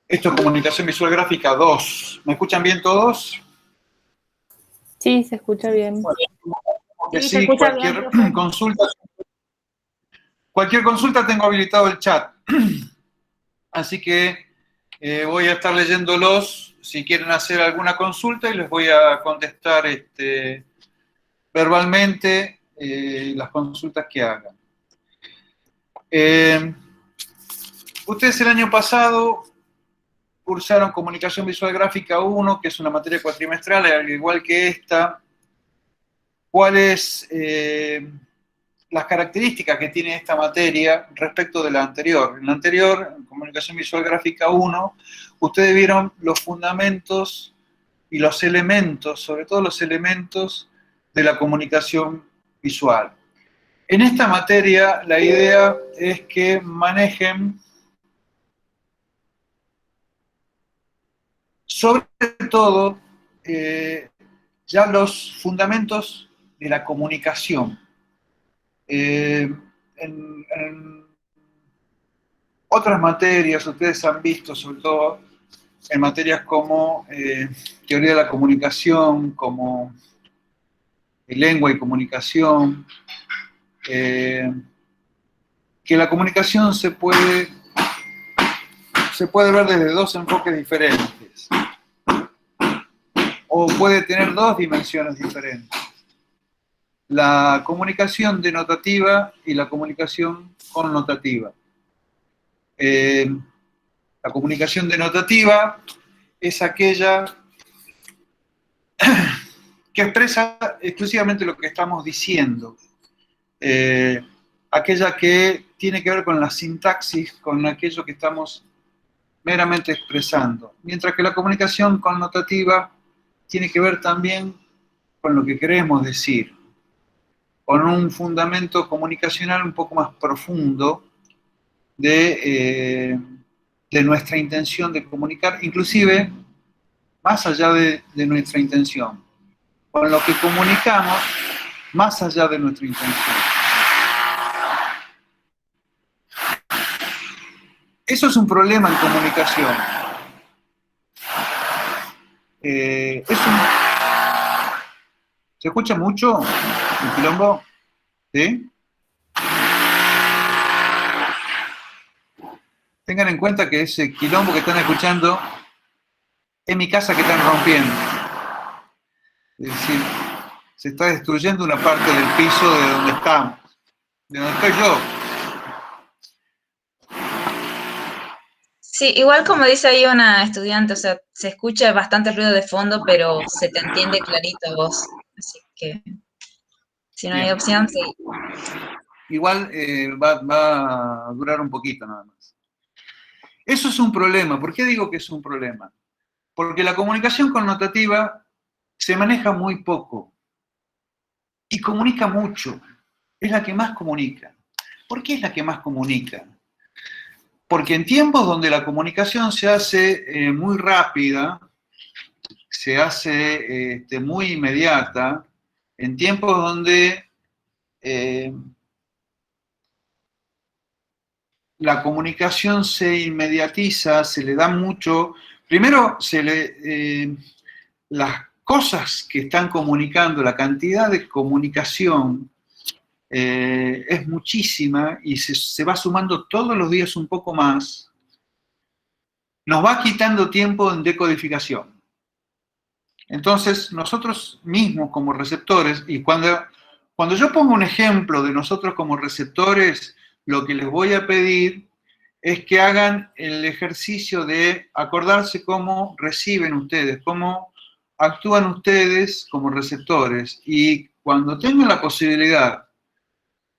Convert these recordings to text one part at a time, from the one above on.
Esto es Comunicación Visual Gráfica 2. ¿Me escuchan bien todos? Sí, se escucha bien. Que sí, cualquier consulta tengo habilitado el chat. Así que voy a estar leyéndolos si quieren hacer alguna consulta y les voy a contestar verbalmente las consultas que hagan. Ustedes el año pasado cursaron Comunicación Visual Gráfica 1, que es una materia cuatrimestral, al igual que esta. ¿Cuáles las características que tiene esta materia respecto de la anterior? En la anterior, en Comunicación Visual Gráfica 1, ustedes vieron los fundamentos y los elementos, sobre todo los elementos de la comunicación visual. En esta materia, la idea es que manejen sobre todo ya los fundamentos de la comunicación. En otras materias, ustedes han visto, sobre todo en materias como teoría de la comunicación, como lengua y comunicación, que la comunicación se puede ver desde dos enfoques diferentes, o puede tener dos dimensiones diferentes: la comunicación denotativa y la comunicación connotativa. La comunicación denotativa es aquella que expresa exclusivamente lo que estamos diciendo, aquella que tiene que ver con la sintaxis, con aquello que estamos meramente expresando, mientras que la comunicación connotativa tiene que ver también con lo que queremos decir, con un fundamento comunicacional un poco más profundo de nuestra intención de comunicar, inclusive más allá de nuestra intención, con lo que comunicamos más allá de nuestra intención. Eso es un problema en comunicación. ¿Se escucha mucho el quilombo? ¿Sí? Tengan en cuenta que ese quilombo que están escuchando es mi casa que están rompiendo. Es decir, se está destruyendo una parte del piso de donde estamos, de donde estoy yo. Sí, igual como dice ahí una estudiante, o sea, se escucha bastante ruido de fondo, pero se te entiende clarito vos. Así que, si no hay opción, sí. Igual va a durar un poquito nada más. Eso es un problema. ¿Por qué digo que es un problema? Porque la comunicación connotativa se maneja muy poco y comunica mucho. Es la que más comunica. ¿Por qué es la que más comunica? Porque en tiempos donde la comunicación se hace muy rápida, se hace muy inmediata, en tiempos donde la comunicación se inmediatiza, se le da mucho. Primero, las cosas que están comunicando, la cantidad de comunicación es muchísima y se va sumando todos los días un poco más. Nos va quitando tiempo en decodificación. Entonces, nosotros mismos como receptores, y cuando yo pongo un ejemplo de nosotros como receptores, lo que les voy a pedir es que hagan el ejercicio de acordarse cómo reciben ustedes, cómo actúan ustedes como receptores. Y cuando tengan la posibilidad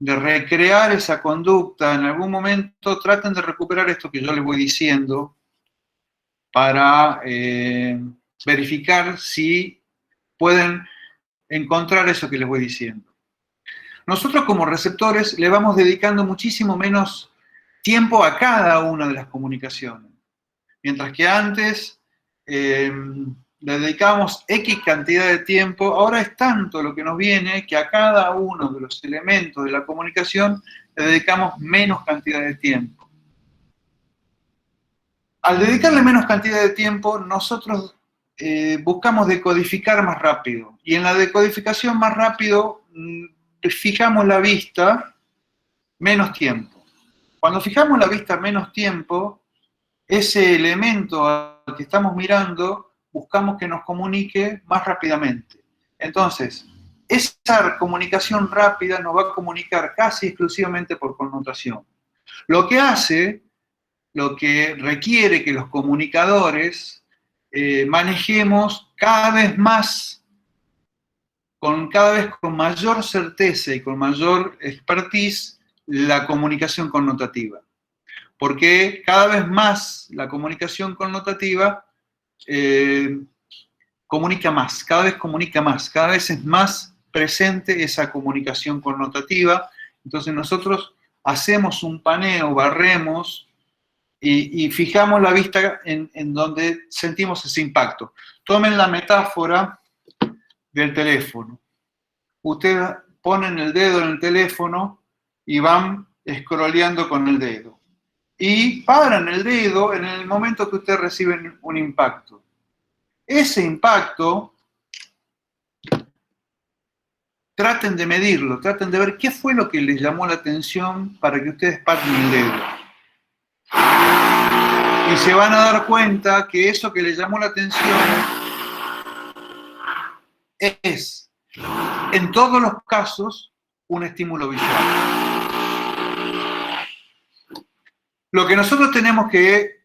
de recrear esa conducta, en algún momento traten de recuperar esto que yo les voy diciendo para verificar si pueden encontrar eso que les voy diciendo. Nosotros como receptores le vamos dedicando muchísimo menos tiempo a cada una de las comunicaciones. Mientras que antes le dedicábamos X cantidad de tiempo, ahora es tanto lo que nos viene que a cada uno de los elementos de la comunicación le dedicamos menos cantidad de tiempo. Al dedicarle menos cantidad de tiempo, nosotros buscamos decodificar más rápido. Y en la decodificación más rápido, fijamos la vista menos tiempo. Cuando fijamos la vista menos tiempo, ese elemento al que estamos mirando, buscamos que nos comunique más rápidamente. Entonces, esa comunicación rápida nos va a comunicar casi exclusivamente por connotación. Lo que requiere que los comunicadores manejemos cada vez con mayor certeza y con mayor expertise la comunicación connotativa. Porque cada vez más la comunicación connotativa comunica más, cada vez es más presente esa comunicación connotativa. Entonces nosotros hacemos un paneo, barremos y fijamos la vista en donde sentimos ese impacto. Tomen la metáfora del teléfono. Ustedes ponen el dedo en el teléfono y van scrolleando con el dedo. Y paran el dedo en el momento que ustedes reciben un impacto. Ese impacto, traten de medirlo, traten de ver qué fue lo que les llamó la atención para que ustedes paren el dedo. Y se van a dar cuenta que eso que les llamó la atención es, en todos los casos, un estímulo visual. Lo que nosotros tenemos que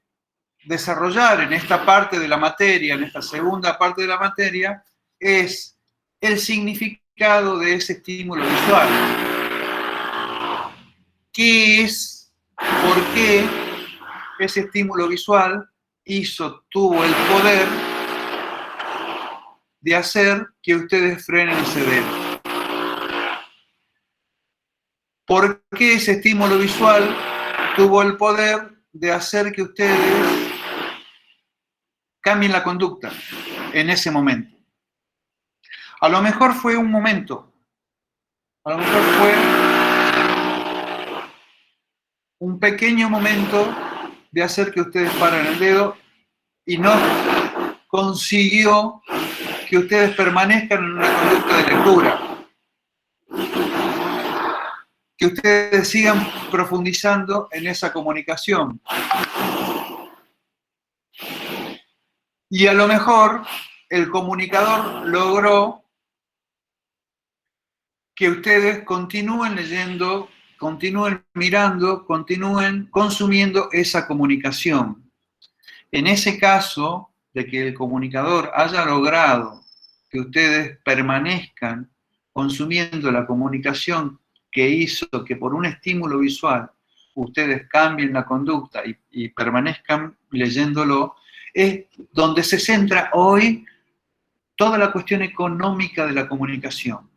desarrollar en esta parte de la materia, en esta segunda parte de la materia, es el significado de ese estímulo visual. ¿Qué es? ¿Por qué ese estímulo visual tuvo el poder de hacer que ustedes frenen ese dedo? ¿Por qué ese estímulo visual tuvo el poder de hacer que ustedes cambien la conducta en ese momento? A lo mejor fue un momento, a lo mejor fue un pequeño momento de hacer que ustedes paren el dedo y no consiguió que ustedes permanezcan en una conducta de lectura. Que ustedes sigan profundizando en esa comunicación. Y a lo mejor el comunicador logró que ustedes continúen leyendo, continúen mirando, continúen consumiendo esa comunicación. En ese caso de que el comunicador haya logrado que ustedes permanezcan consumiendo la comunicación que hizo que por un estímulo visual ustedes cambien la conducta y permanezcan leyéndolo, es donde se centra hoy toda la cuestión económica de la comunicación.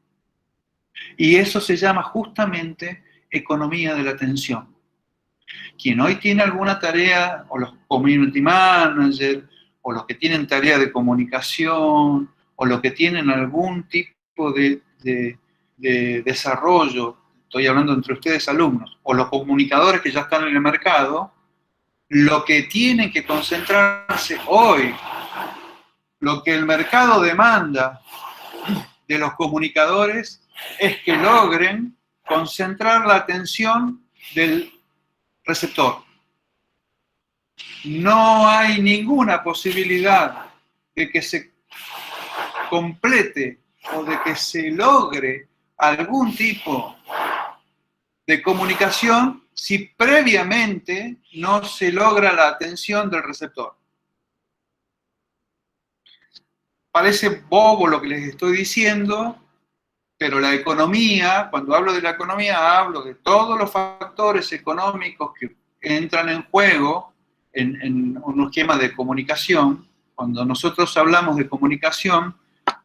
Y eso se llama justamente economía de la atención. Quien hoy tiene alguna tarea, o los community managers, o los que tienen tarea de comunicación, o los que tienen algún tipo de desarrollo, estoy hablando entre ustedes alumnos, o los comunicadores que ya están en el mercado, lo que tienen que concentrarse hoy, lo que el mercado demanda de los comunicadores, es que logren concentrar la atención del receptor. No hay ninguna posibilidad de que se complete o de que se logre algún tipo de comunicación si previamente no se logra la atención del receptor. Parece bobo lo que les estoy diciendo, pero la economía, cuando hablo de la economía, hablo de todos los factores económicos que entran en juego en un esquema de comunicación. Cuando nosotros hablamos de comunicación,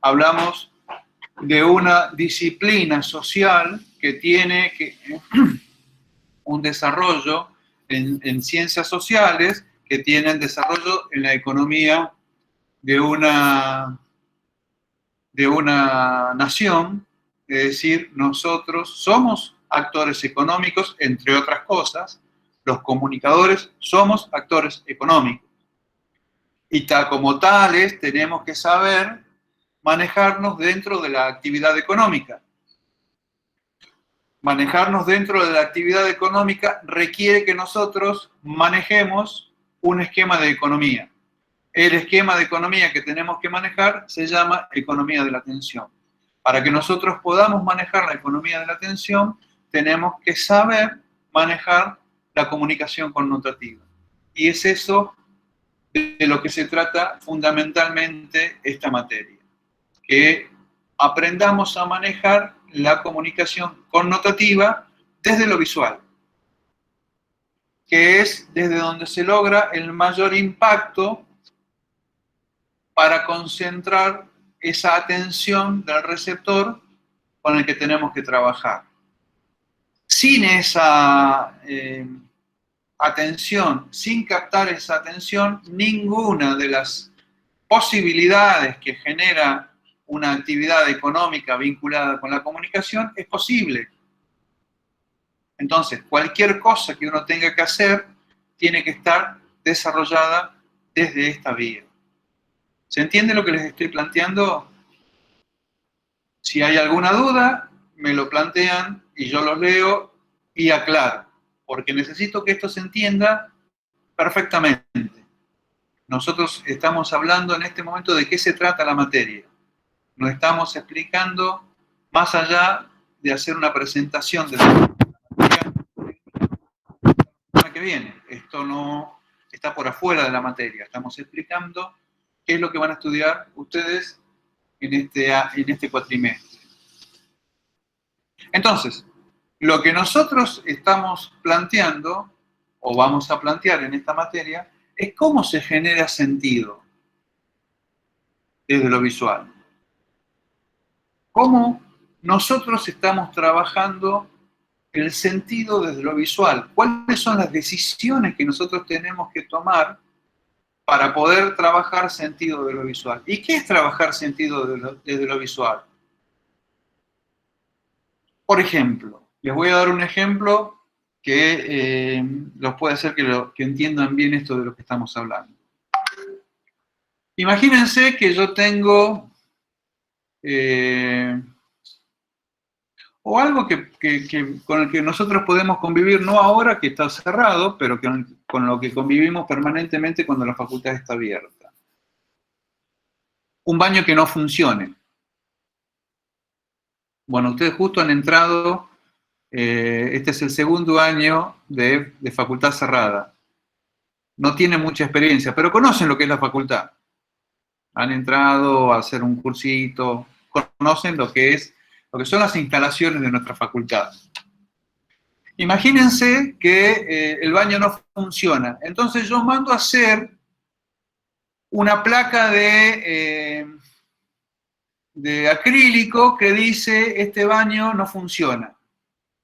hablamos de una disciplina social que tiene un desarrollo en ciencias sociales, que tienen desarrollo en la economía de una nación. Es decir, nosotros somos actores económicos, entre otras cosas. Los comunicadores somos actores económicos. Y como tales tenemos que saber manejarnos dentro de la actividad económica. Manejarnos dentro de la actividad económica requiere que nosotros manejemos un esquema de economía. El esquema de economía que tenemos que manejar se llama economía de la atención. Para que nosotros podamos manejar la economía de la atención, tenemos que saber manejar la comunicación connotativa. Y es eso de lo que se trata fundamentalmente esta materia. Que aprendamos a manejar la comunicación connotativa desde lo visual, que es desde donde se logra el mayor impacto para concentrar esa atención del receptor con el que tenemos que trabajar. Sin esa atención, sin captar esa atención, ninguna de las posibilidades que genera una actividad económica vinculada con la comunicación es posible. Entonces, cualquier cosa que uno tenga que hacer tiene que estar desarrollada desde esta vía. ¿Se entiende lo que les estoy planteando? Si hay alguna duda, me lo plantean y yo los leo y aclaro, porque necesito que esto se entienda perfectamente. Nosotros estamos hablando en este momento de qué se trata la materia. No estamos explicando más allá de hacer una presentación de la materia que viene. Esto no está por afuera de la materia. Estamos explicando qué es lo que van a estudiar ustedes en este cuatrimestre. Entonces, lo que nosotros estamos planteando, o vamos a plantear en esta materia, es cómo se genera sentido desde lo visual. Cómo nosotros estamos trabajando el sentido desde lo visual. ¿Cuáles son las decisiones que nosotros tenemos que tomar para poder trabajar sentido de lo visual? ¿Y qué es trabajar sentido desde lo visual? Por ejemplo, les voy a dar un ejemplo que los puede hacer que entiendan bien esto de lo que estamos hablando. Imagínense que yo tengo o algo con el que nosotros podemos convivir, no ahora que está cerrado, pero con lo que convivimos permanentemente cuando la facultad está abierta. Un baño que no funcione. Bueno, ustedes justo han entrado, este es el segundo año de facultad cerrada. No tienen mucha experiencia, pero conocen lo que es la facultad. Han entrado a hacer un cursito, conocen lo que son las instalaciones de nuestra facultad. Imagínense que el baño no funciona. Entonces yo mando a hacer una placa de acrílico que dice este baño no funciona.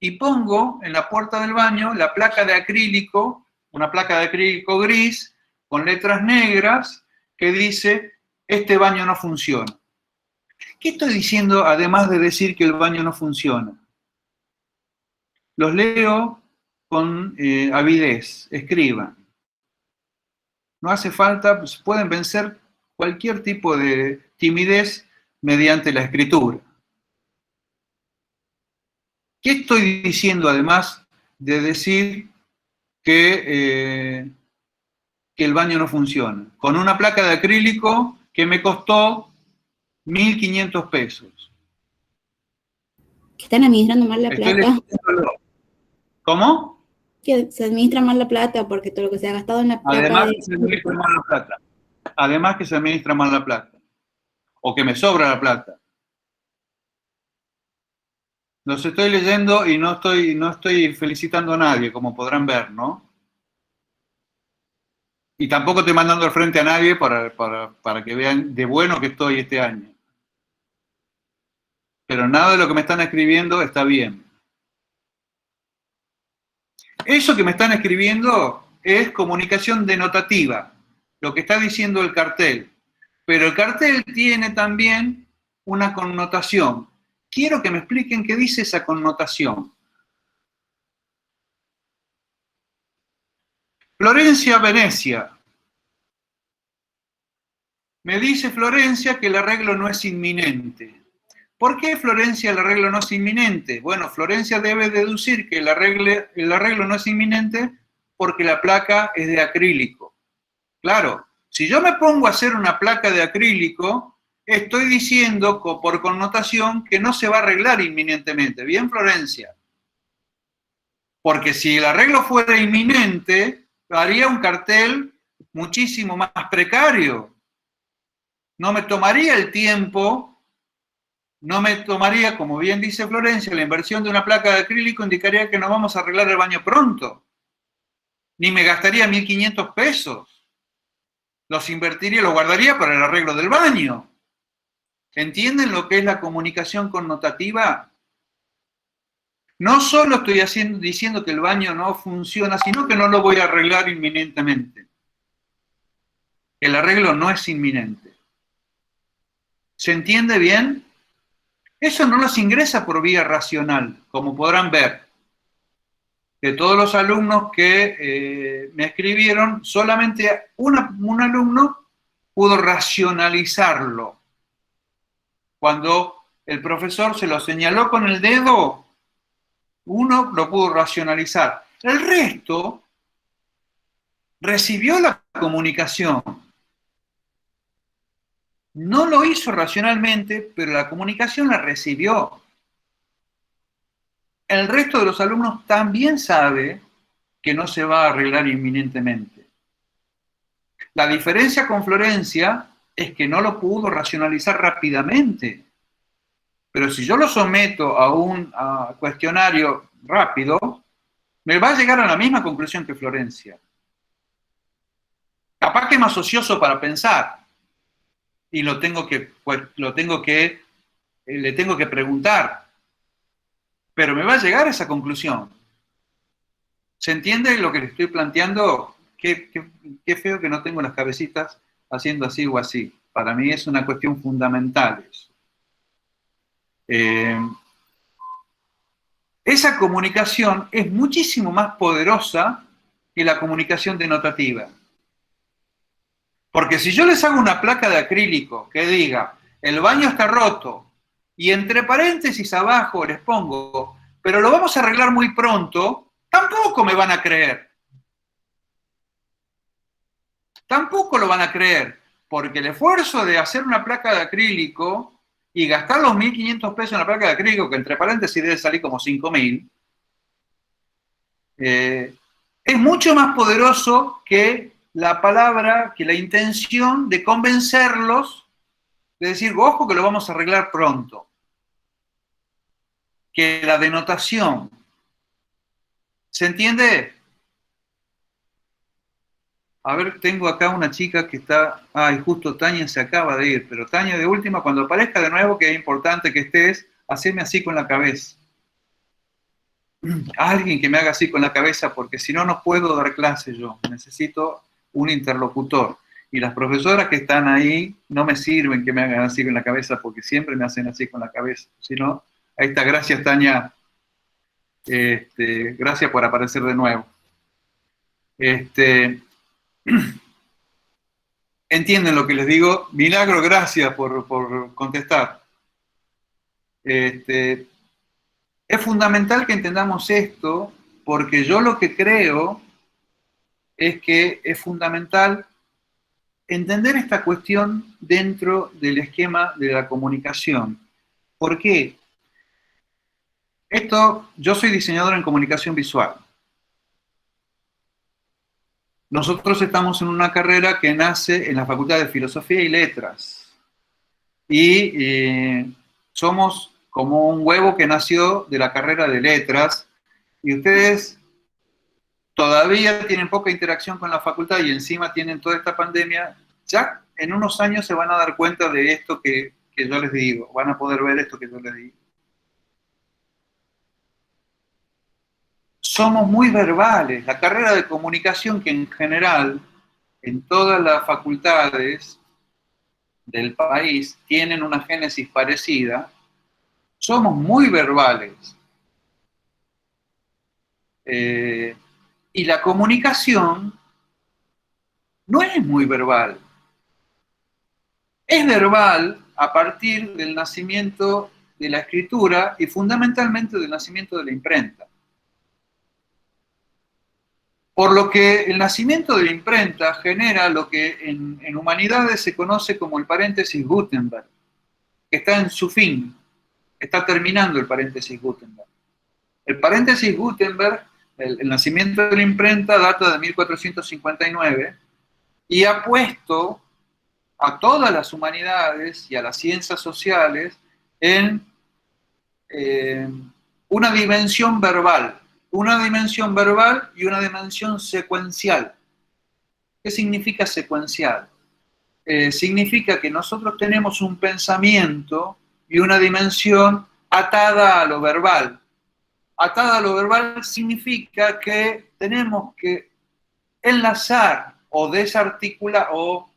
Y pongo en la puerta del baño la placa de acrílico, una placa de acrílico gris con letras negras que dice este baño no funciona. ¿Qué estoy diciendo además de decir que el baño no funciona? Los leo con avidez, escriban. No hace falta, pues pueden vencer cualquier tipo de timidez mediante la escritura. ¿Qué estoy diciendo además de decir que el baño no funciona? Con una placa de acrílico que me costó 1.500 pesos. Que están administrando mal la plata. ¿Cómo? Que se administra mal la plata porque todo lo que se ha gastado en la plata. Además que se administra mal la plata. Además que se administra mal la plata. O que me sobra la plata. Los estoy leyendo y no estoy felicitando a nadie, como podrán ver, ¿no? Y tampoco estoy mandando al frente a nadie para que vean de bueno que estoy este año. Pero nada de lo que me están escribiendo está bien. Eso que me están escribiendo es comunicación denotativa, lo que está diciendo el cartel. Pero el cartel tiene también una connotación. Quiero que me expliquen qué dice esa connotación. Florencia, Venecia. Me dice Florencia que el arreglo no es inminente. ¿Por qué, Florencia, el arreglo no es inminente? Bueno, Florencia debe deducir que el arreglo no es inminente porque la placa es de acrílico. Claro, si yo me pongo a hacer una placa de acrílico, estoy diciendo por connotación que no se va a arreglar inminentemente. ¿Bien, Florencia? Porque si el arreglo fuera inminente, haría un cartel muchísimo más precario. No me tomaría el tiempo, no me tomaría, como bien dice Florencia, la inversión de una placa de acrílico indicaría que no vamos a arreglar el baño pronto. Ni me gastaría 1.500 pesos. Los invertiría, los guardaría para el arreglo del baño. ¿Entienden lo que es la comunicación connotativa? No solo estoy diciendo que el baño no funciona, sino que no lo voy a arreglar inminentemente. El arreglo no es inminente. ¿Se entiende bien? Eso no los ingresa por vía racional, como podrán ver. De todos los alumnos que me escribieron, solamente un alumno pudo racionalizarlo. Cuando el profesor se lo señaló con el dedo, uno lo pudo racionalizar. El resto recibió la comunicación. No lo hizo racionalmente, pero la comunicación la recibió. El resto de los alumnos también sabe que no se va a arreglar inminentemente. La diferencia con Florencia es que no lo pudo racionalizar rápidamente. Pero si yo lo someto a un cuestionario rápido, me va a llegar a la misma conclusión que Florencia. Capaz que es más ocioso para pensar. Y le tengo que preguntar. Pero me va a llegar a esa conclusión. ¿Se entiende lo que le estoy planteando? Qué feo que no tengo las cabecitas haciendo así o así. Para mí es una cuestión fundamental eso. Esa comunicación es muchísimo más poderosa que la comunicación denotativa. Porque si yo les hago una placa de acrílico que diga, el baño está roto, y entre paréntesis abajo les pongo, pero lo vamos a arreglar muy pronto, tampoco me van a creer. Tampoco lo van a creer, porque el esfuerzo de hacer una placa de acrílico y gastar los 1.500 pesos en la placa de acrílico, que entre paréntesis debe salir como 5.000, es mucho más poderoso que la palabra, que la intención de convencerlos, de decir, ojo que lo vamos a arreglar pronto. Que la denotación. ¿Se entiende? A ver, tengo acá una chica que está... Ay, justo Tania se acaba de ir, pero Tania, de última, cuando aparezca de nuevo, que es importante que estés, haceme así con la cabeza. Alguien que me haga así con la cabeza, porque si no, no puedo dar clase yo. Necesito un interlocutor. Y las profesoras que están ahí no me sirven que me hagan así con la cabeza, porque siempre me hacen así con la cabeza. Si no, ahí está, gracias Tania. Gracias por aparecer de nuevo. ¿Entienden lo que les digo? Milagro, gracias por contestar. Es fundamental que entendamos esto, porque yo lo que creo es que es fundamental entender esta cuestión dentro del esquema de la comunicación. ¿Por qué? Yo soy diseñador en comunicación visual. Nosotros estamos en una carrera que nace en la Facultad de Filosofía y Letras. Y somos como un huevo que nació de la carrera de Letras. Y ustedes todavía tienen poca interacción con la facultad y encima tienen toda esta pandemia. Ya en unos años se van a dar cuenta de esto que yo les digo. Van a poder ver esto que yo les digo. Somos muy verbales. La carrera de comunicación, que en general, en todas las facultades del país, tienen una génesis parecida, somos muy verbales. Y la comunicación no es muy verbal. es verbal a partir del nacimiento de la escritura y fundamentalmente del nacimiento de la imprenta. Por lo que el nacimiento de la imprenta genera lo que en humanidades se conoce como el paréntesis Gutenberg, que está en su fin, está terminando el paréntesis Gutenberg. El paréntesis Gutenberg, el nacimiento de la imprenta, data de 1459 y ha puesto a todas las humanidades y a las ciencias sociales en una dimensión verbal y una dimensión secuencial. ¿Qué significa secuencial? Significa que nosotros tenemos un pensamiento y una dimensión atada a lo verbal. Atada a lo verbal significa que tenemos que enlazar o desarticular, o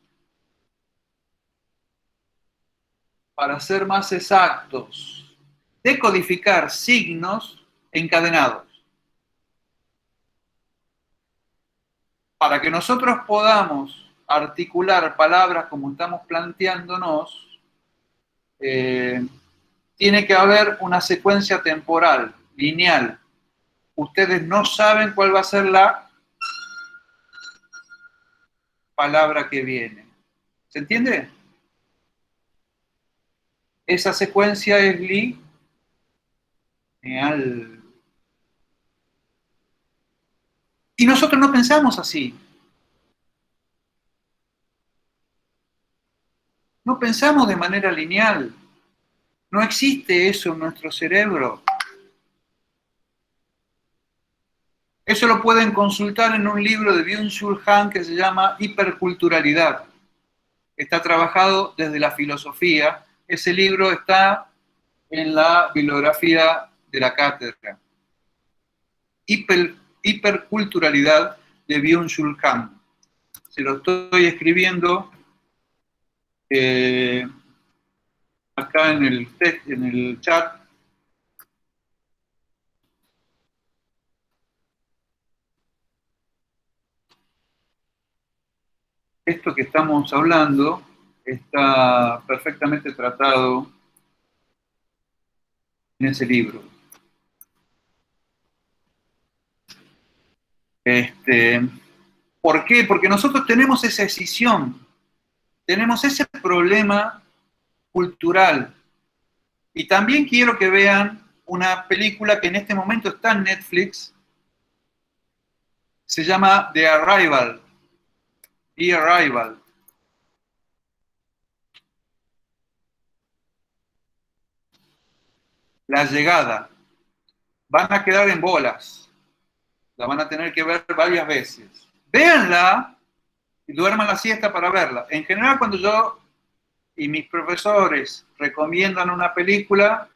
para ser más exactos, decodificar signos encadenados. Para que nosotros podamos articular palabras como estamos planteándonos, tiene que haber una secuencia temporal, lineal. Ustedes no saben cuál va a ser la palabra que viene. ¿Se entiende? Esa secuencia es lineal. Y nosotros no pensamos así. No pensamos de manera lineal. No existe eso en nuestro cerebro. Eso lo pueden consultar en un libro de Byung-Chul Han que se llama Hiperculturalidad. Está trabajado desde la filosofía. Ese libro está en la bibliografía de la cátedra. Hiperculturalidad de Byung-Chul Han. Se lo estoy escribiendo acá en el chat. Esto que estamos hablando está perfectamente tratado en ese libro. ¿Por qué? Porque nosotros tenemos esa escisión, tenemos ese problema cultural. Y también quiero que vean una película que en este momento está en Netflix, se llama The Arrival. The Arrival. La llegada. Van a quedar en bolas. La van a tener que ver varias veces. Véanla y duerman la siesta para verla. En general, cuando yo y mis profesores recomiendan una película,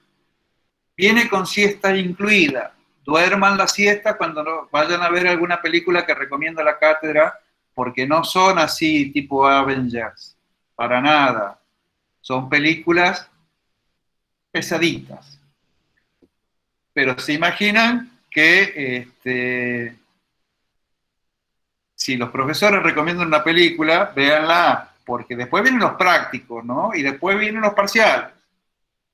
viene con siesta incluida. Duerman la siesta cuando vayan a ver alguna película que recomienda la cátedra, porque no son así tipo Avengers, para nada. Son películas pesaditas. Pero se imaginan que si los profesores recomiendan una película, véanla, porque después vienen los prácticos, ¿no? Y después vienen los parciales.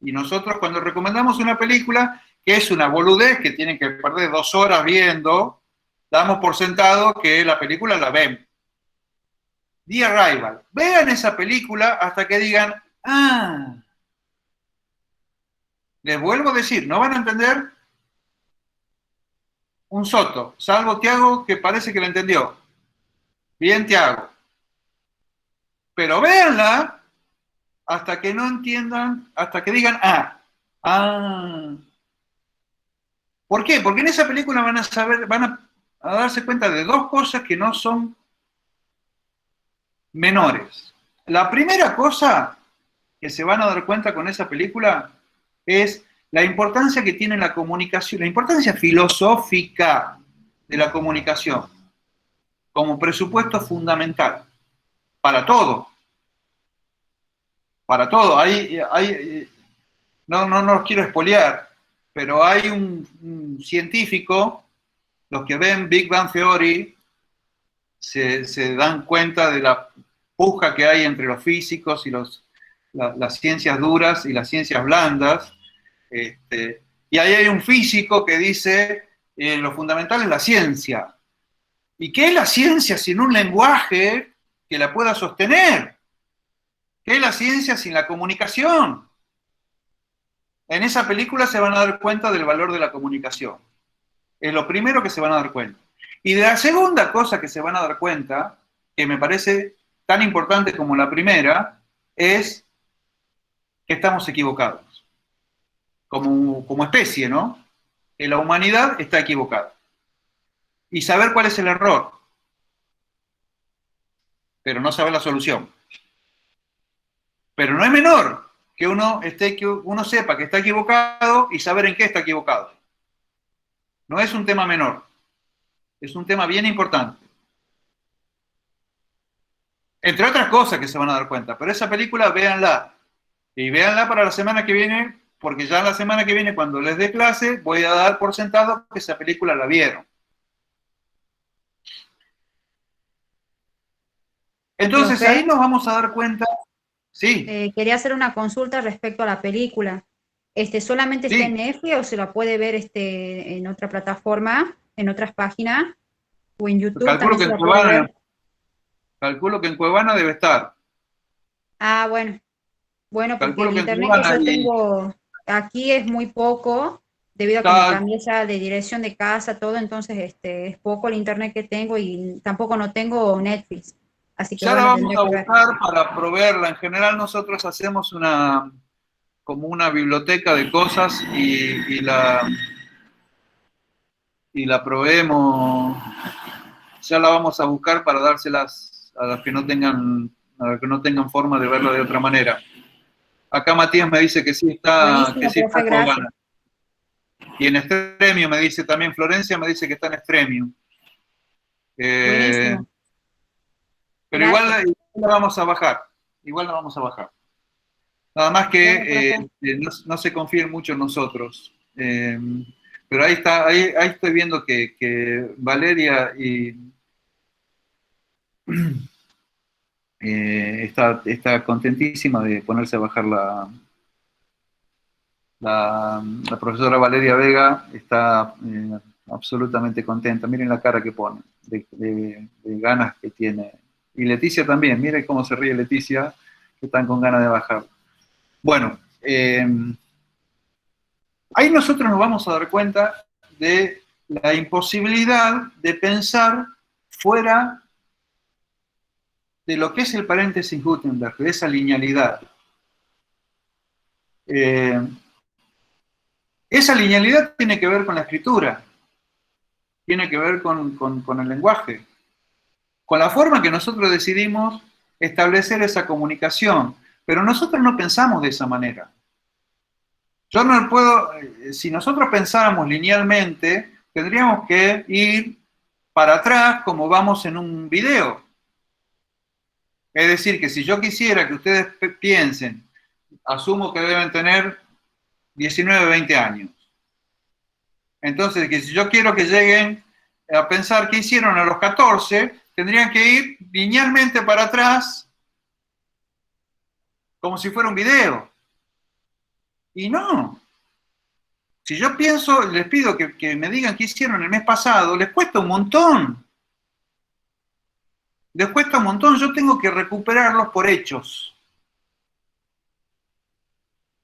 Y nosotros cuando recomendamos una película, que es una boludez, que tienen que perder 2 horas viendo, damos por sentado que la película la ven. The Arrival. Vean esa película hasta que digan, ah, les vuelvo a decir, no van a entender un soto, salvo Tiago, que parece que lo entendió. Bien, Tiago. Pero véanla hasta que no entiendan, hasta que digan, ah. ¿Por qué? Porque en esa película van a darse cuenta de 2 cosas que no son menores. La primera cosa que se van a dar cuenta con esa película es la importancia que tiene la comunicación, la importancia filosófica de la comunicación como presupuesto fundamental para todo. Para todo. No los quiero espolear, pero hay un científico, los que ven Big Bang Theory, se dan cuenta de la puja que hay entre los físicos y los las ciencias duras y las ciencias blandas. Y ahí hay un físico que dice, lo fundamental es la ciencia. ¿Y qué es la ciencia sin un lenguaje que la pueda sostener? ¿Qué es la ciencia sin la comunicación? En esa película se van a dar cuenta del valor de la comunicación. Es lo primero que se van a dar cuenta. Y de la segunda cosa que se van a dar cuenta, que me parece tan importante como la primera, es que estamos equivocados. Como especie, ¿no? Que la humanidad está equivocada. Y saber cuál es el error, pero no saber la solución. Pero no es menor que uno sepa que está equivocado y saber en qué está equivocado. No es un tema menor, es un tema bien importante. Entre otras cosas que se van a dar cuenta, pero esa película véanla. Y véanla para la semana que viene, porque ya la semana que viene, cuando les dé clase, voy a dar por sentado que esa película la vieron. Entonces Profe, ahí nos vamos a dar cuenta. Sí, quería hacer una consulta respecto a la película. ¿Solamente está en sí. Netflix o se la puede ver en otra plataforma, en otras páginas? ¿O en YouTube Calculo también que se en la puede Cuevana, ver? calculo que en Cuevana debe estar. Ah, bueno. Bueno, porque Calculo el que en internet que Cuevana yo y tengo aquí es muy poco, debido a que me tal. cambié ya de dirección de casa, todo, entonces es poco el internet que tengo y tampoco no tengo Netflix. Así que Ya la bueno, vamos tendría a que ver. buscar para proveerla. En general nosotros hacemos como una biblioteca de cosas y la proveemos. Ya la vamos a buscar para dárselas a los que no tengan forma de verla de otra manera. Acá Matías me dice que Buenísimo, sí está profe, en gracias. Cuevana. Y en Extremio me dice también, Florencia me dice que está en Extremio. Eh, Buenísimo, pero igual, gracias. igual la vamos a bajar. Igual la vamos a bajar. Nada más Bueno, que profe, no se confíen mucho en nosotros. Pero ahí está, ahí estoy viendo que Valeria está contentísima de ponerse a bajar la profesora Valeria Vega, está absolutamente contenta. Miren la cara que pone, de ganas que tiene. Y Leticia también, miren cómo se ríe Leticia, que están con ganas de bajar. Bueno, ahí nosotros nos vamos a dar cuenta de la imposibilidad de pensar fuera de lo que es el paréntesis Gutenberg, de esa linealidad. Esa linealidad tiene que ver con la escritura, tiene que ver con el lenguaje, con la forma que nosotros decidimos establecer esa comunicación. Pero nosotros no pensamos de esa manera. Yo no puedo, si nosotros pensáramos linealmente, tendríamos que ir para atrás como vamos en un video. Es decir, que si yo quisiera que ustedes piensen, asumo que deben tener 19, 20 años. Entonces, que si yo quiero que lleguen a pensar qué hicieron a los 14, tendrían que ir linealmente para atrás como si fuera un video. Y no. Si yo pienso, les pido que me digan qué hicieron el mes pasado, les cuesta un montón. Les cuesta un montón. Yo tengo que recuperarlos por hechos.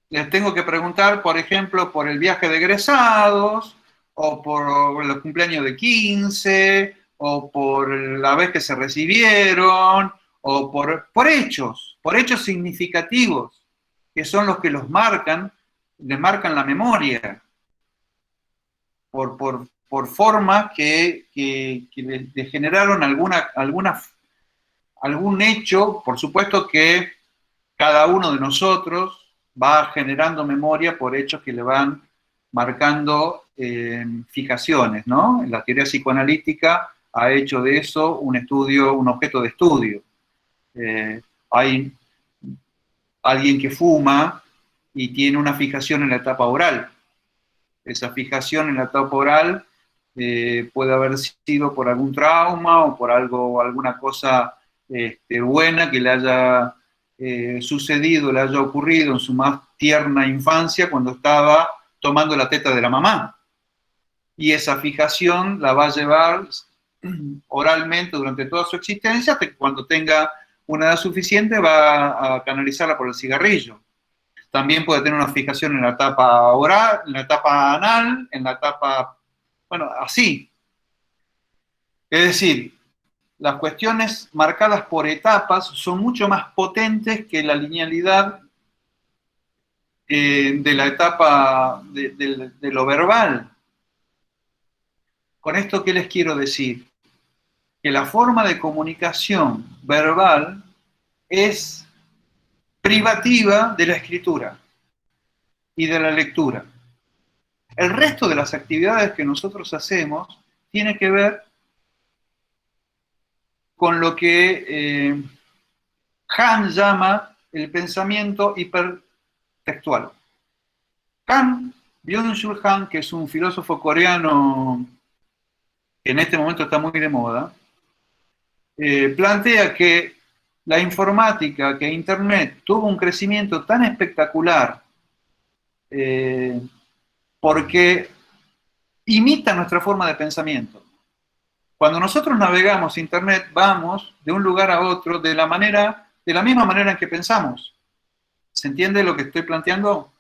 Les tengo que preguntar, por ejemplo, por el viaje de egresados, o por los cumpleaños de 15, o por la vez que se recibieron, o por hechos significativos, que son los que les marcan la memoria, por formas que les generaron algún hecho. Por supuesto que cada uno de nosotros va generando memoria por hechos que le van marcando fijaciones, ¿no? La teoría psicoanalítica ha hecho de eso un objeto de estudio. Hay alguien que fuma y tiene una fijación en la etapa oral. Esa fijación en la etapa oral puede haber sido por algún trauma o por alguna cosa buena que le haya sucedido, le haya ocurrido en su más tierna infancia cuando estaba tomando la teta de la mamá. Y esa fijación la va a llevar oralmente durante toda su existencia, hasta que cuando tenga una edad suficiente va a canalizarla por el cigarrillo. También puede tener una fijación en la etapa oral, en la etapa anal, en la etapa, bueno, así. Es decir, las cuestiones marcadas por etapas son mucho más potentes que la linealidad de la etapa de lo verbal. Con esto, ¿qué les quiero decir? Que la forma de comunicación verbal es privativa de la escritura y de la lectura. El resto de las actividades que nosotros hacemos tiene que ver con lo que Han llama el pensamiento hipertextual. Han, Byung-Chul Han, que es un filósofo coreano que en este momento está muy de moda, plantea que la informática, que Internet tuvo un crecimiento tan espectacular porque imita nuestra forma de pensamiento. Cuando nosotros navegamos Internet, vamos de un lugar a otro de la misma manera en que pensamos. ¿Se entiende lo que estoy planteando?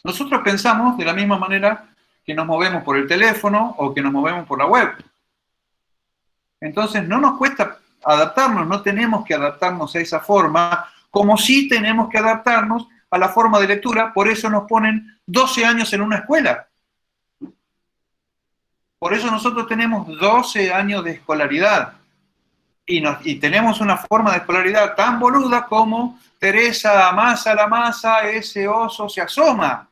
Nosotros pensamos de la misma manera que nos movemos por el teléfono o que nos movemos por la web. Entonces no nos cuesta adaptarnos, no tenemos que adaptarnos a esa forma, como sí tenemos que adaptarnos a la forma de lectura, por eso nos ponen 12 años en una escuela. Por eso nosotros tenemos 12 años de escolaridad y tenemos una forma de escolaridad tan boluda como Teresa amasa la masa, ese oso se asoma.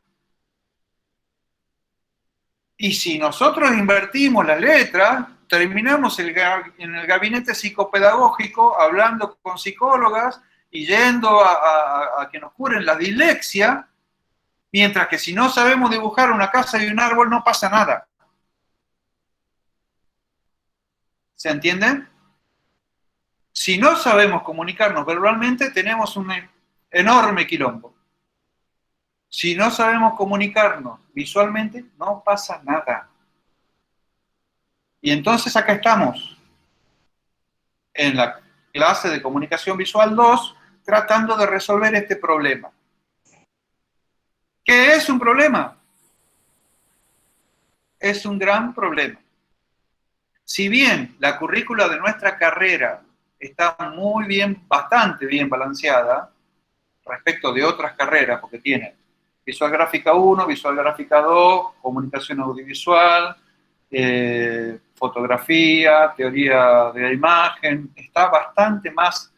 Y si nosotros invertimos las letras, terminamos en el gabinete psicopedagógico hablando con psicólogas y yendo a que nos curen la dislexia, mientras que si no sabemos dibujar una casa y un árbol no pasa nada. ¿Se entiende? Si no sabemos comunicarnos verbalmente, tenemos un enorme quilombo. Si no sabemos comunicarnos visualmente, no pasa nada. Y entonces acá estamos, en la clase de comunicación visual 2, tratando de resolver este problema. ¿Qué es un problema? Es un gran problema. Si bien la currícula de nuestra carrera está muy bien, bastante bien balanceada respecto de otras carreras, porque tiene Visual Gráfica 1, Visual Gráfica 2, Comunicación Audiovisual, Fotografía, Teoría de la Imagen, está bastante más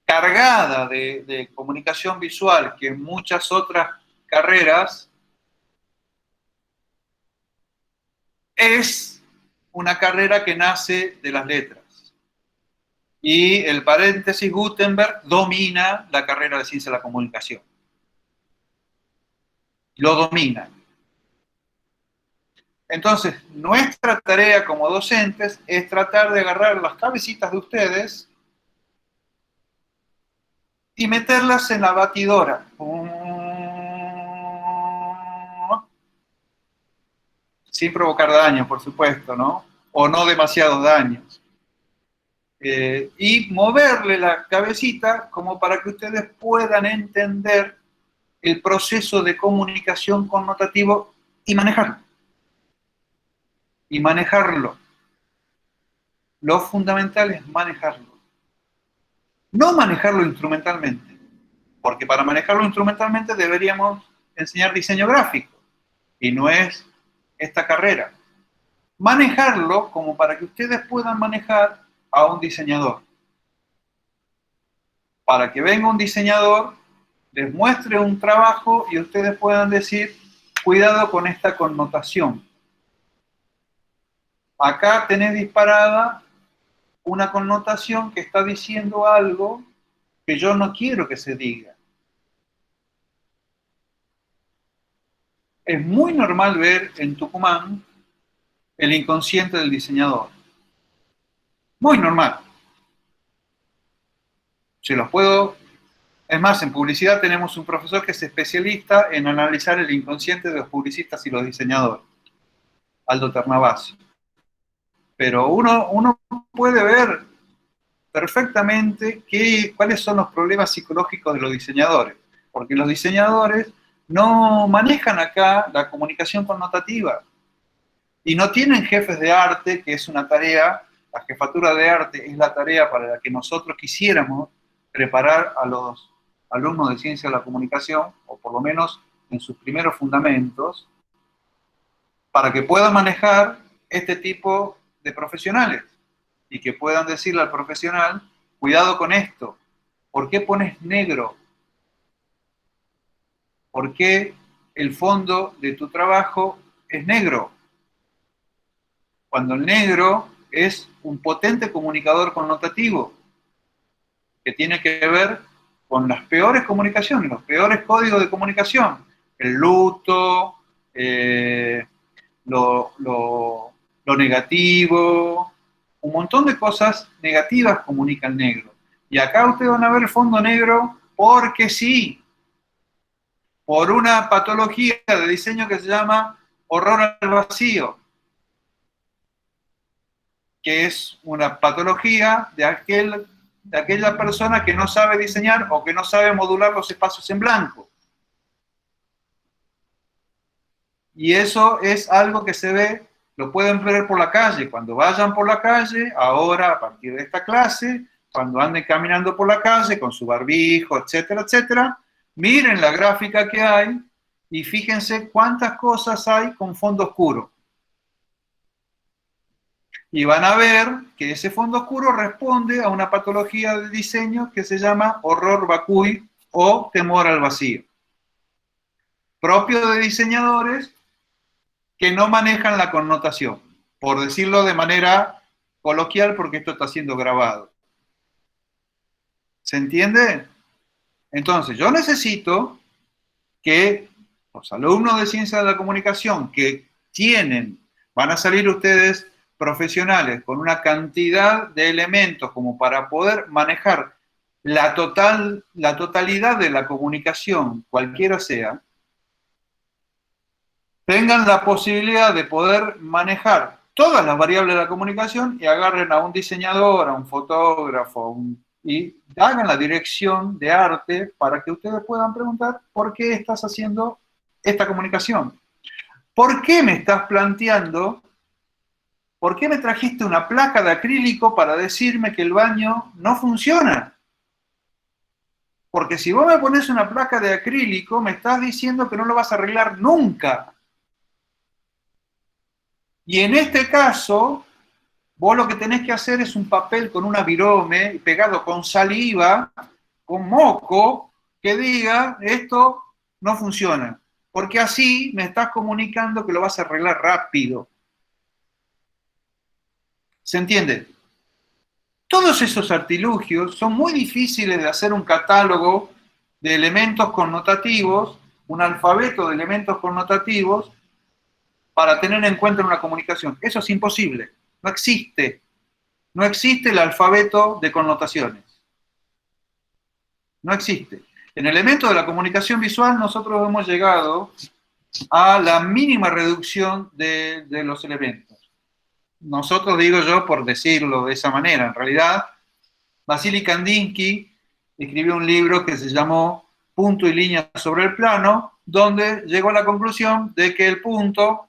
cargada de comunicación visual que muchas otras carreras. Es una carrera que nace de las letras. Y el paréntesis Gutenberg domina la carrera de Ciencia de la Comunicación. Lo domina. Entonces, nuestra tarea como docentes es tratar de agarrar las cabecitas de ustedes y meterlas en la batidora. Sin provocar daño, por supuesto, ¿no? O no demasiados daños. Y moverle la cabecita como para que ustedes puedan entender el proceso de comunicación connotativo y manejarlo. Y manejarlo. Lo fundamental es manejarlo. No manejarlo instrumentalmente, porque para manejarlo instrumentalmente deberíamos enseñar diseño gráfico, y no es esta carrera. Manejarlo como para que ustedes puedan manejar a un diseñador. Para que venga un diseñador, les muestre un trabajo y ustedes puedan decir, cuidado con esta connotación. Acá tenés disparada una connotación que está diciendo algo que yo no quiero que se diga. Es muy normal ver en Tucumán el inconsciente del diseñador. Muy normal. Se los puedo... Es más, en publicidad tenemos un profesor que es especialista en analizar el inconsciente de los publicistas y los diseñadores, Aldo Ternavasio. Pero uno puede ver perfectamente cuáles son los problemas psicológicos de los diseñadores, porque los diseñadores no manejan acá la comunicación connotativa y no tienen jefes de arte, que es una tarea, la jefatura de arte es la tarea para la que nosotros quisiéramos preparar a los alumnos de ciencia de la comunicación, o por lo menos en sus primeros fundamentos, para que puedan manejar este tipo de profesionales y que puedan decirle al profesional, cuidado con esto, ¿por qué pones negro? ¿Por qué el fondo de tu trabajo es negro? Cuando el negro es un potente comunicador connotativo, que tiene que ver con las peores comunicaciones, los peores códigos de comunicación, el luto, lo negativo, un montón de cosas negativas comunica el negro. Y acá ustedes van a ver el fondo negro porque sí, por una patología de diseño que se llama horror al vacío, que es una patología de aquella persona que no sabe diseñar o que no sabe modular los espacios en blanco. Y eso es algo que se ve, lo pueden ver por la calle. Cuando vayan por la calle, ahora, a partir de esta clase, cuando anden caminando por la calle con su barbijo, etcétera, etcétera, miren la gráfica que hay y fíjense cuántas cosas hay con fondo oscuro. Y van a ver que ese fondo oscuro responde a una patología de diseño que se llama horror vacui o temor al vacío, propio de diseñadores que no manejan la connotación, por decirlo de manera coloquial, porque esto está siendo grabado. ¿Se entiende? Entonces, yo necesito que los alumnos de Ciencia de la Comunicación que van a salir ustedes profesionales con una cantidad de elementos como para poder manejar la totalidad de la comunicación, cualquiera sea, tengan la posibilidad de poder manejar todas las variables de la comunicación y agarren a un diseñador, a un fotógrafo, y hagan la dirección de arte para que ustedes puedan preguntar ¿por qué estás haciendo esta comunicación? ¿Por qué me estás planteando? ¿Por qué me trajiste una placa de acrílico para decirme que el baño no funciona? Porque si vos me pones una placa de acrílico, me estás diciendo que no lo vas a arreglar nunca. Y en este caso, vos lo que tenés que hacer es un papel con una virome pegado con saliva, con moco, que diga, esto no funciona. Porque así me estás comunicando que lo vas a arreglar rápido. ¿Se entiende? Todos esos artilugios son muy difíciles de hacer un catálogo de elementos connotativos, un alfabeto de elementos connotativos, para tener en cuenta en una comunicación. Eso es imposible. No existe. No existe el alfabeto de connotaciones. No existe. En elementos de la comunicación visual nosotros hemos llegado a la mínima reducción de los elementos. Nosotros, digo yo, por decirlo de esa manera. En realidad, Vasily Kandinsky escribió un libro que se llamó Punto y línea sobre el plano, donde llegó a la conclusión de que el punto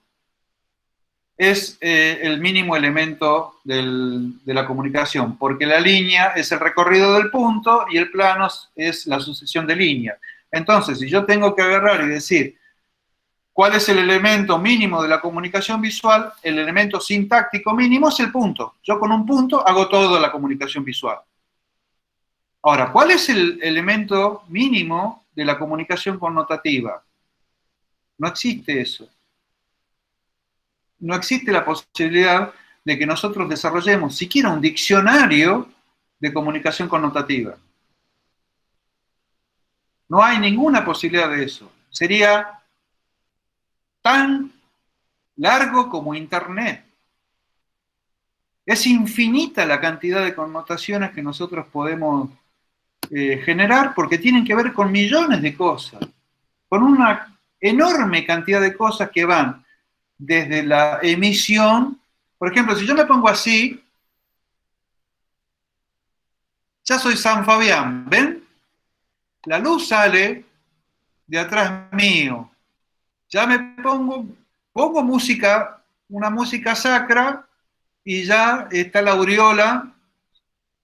es el mínimo elemento de la comunicación, porque la línea es el recorrido del punto y el plano es la sucesión de líneas. Entonces, si yo tengo que agarrar y decir cuál es el elemento mínimo de la comunicación visual, el elemento sintáctico mínimo es el punto. Yo con un punto hago toda la comunicación visual. Ahora, ¿cuál es el elemento mínimo de la comunicación connotativa? No existe eso. No existe la posibilidad de que nosotros desarrollemos siquiera un diccionario de comunicación connotativa. No hay ninguna posibilidad de eso. Sería tan largo como Internet. Es infinita la cantidad de connotaciones que nosotros podemos generar porque tienen que ver con millones de cosas, con una enorme cantidad de cosas que van desde la emisión. Por ejemplo, si yo me pongo así, ya soy San Fabián, ¿ven? La luz sale de atrás mío. Ya me pongo música, una música sacra, y ya está la aureola,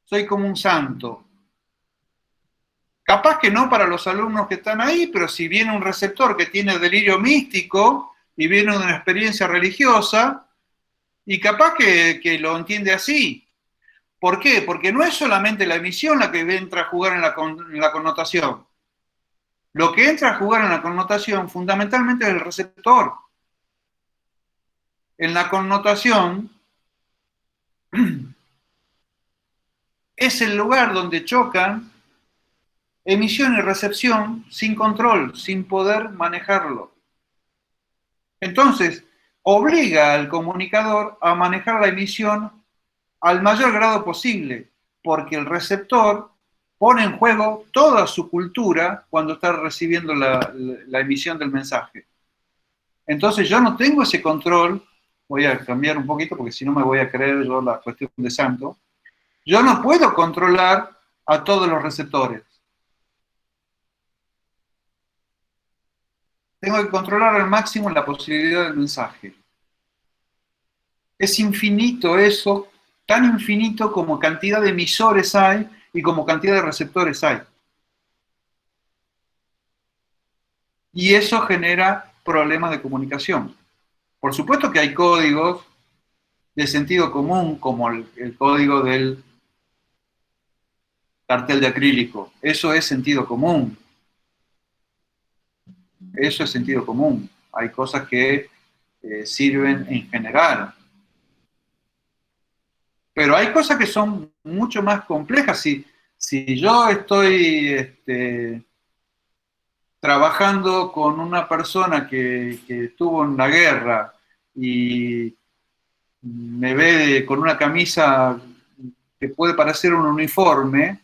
soy como un santo. Capaz que no para los alumnos que están ahí, pero si viene un receptor que tiene delirio místico y viene de una experiencia religiosa, y capaz que lo entiende así. ¿Por qué? Porque no es solamente la emisión la que entra a jugar en la connotación. Lo que entra a jugar en la connotación fundamentalmente es el receptor. En la connotación es el lugar donde chocan emisión y recepción sin control, sin poder manejarlo. Entonces, obliga al comunicador a manejar la emisión al mayor grado posible, porque el receptor pone en juego toda su cultura cuando está recibiendo la emisión del mensaje. Entonces yo no tengo ese control, voy a cambiar un poquito porque si no me voy a creer yo la cuestión de santo, yo no puedo controlar a todos los receptores. Tengo que controlar al máximo la posibilidad del mensaje. Es infinito eso, tan infinito como cantidad de emisores hay y como cantidad de receptores hay. Y eso genera problemas de comunicación. Por supuesto que hay códigos de sentido común, como el código del cartel de acrílico. Eso es sentido común. Eso es sentido común. Hay cosas que sirven en general. Pero hay cosas que son mucho más complejas. Si yo estoy trabajando con una persona que estuvo en la guerra y me ve con una camisa que puede parecer un uniforme,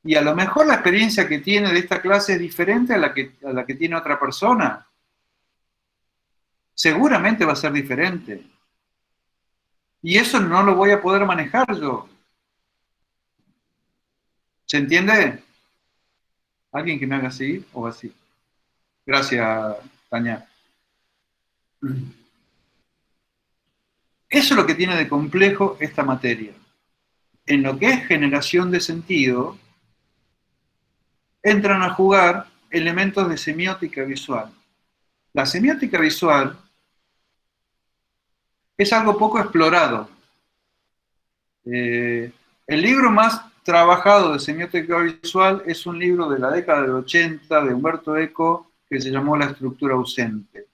y a lo mejor la experiencia que tiene de esta clase es diferente a la que tiene otra persona. Seguramente va a ser diferente. Y eso no lo voy a poder manejar yo. ¿Se entiende? ¿Alguien que me haga así o así? Gracias, Tania. Eso es lo que tiene de complejo esta materia. En lo que es generación de sentido, entran a jugar elementos de semiótica visual. La semiótica visual es algo poco explorado. El libro más trabajado de semiótica visual es un libro de la década del 80 de Umberto Eco que se llamó La estructura ausente.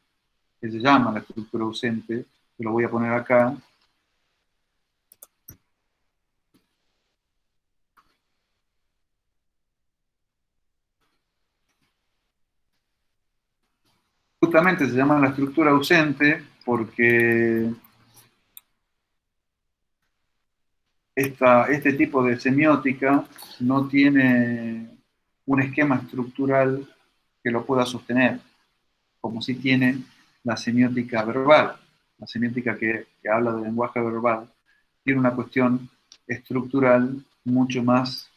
Que se llama La estructura ausente, que lo voy a poner acá. Justamente se llama La estructura ausente porque este tipo de semiótica no tiene un esquema estructural que lo pueda sostener, como si tiene la semiótica verbal. La semiótica que habla del lenguaje verbal tiene una cuestión estructural mucho más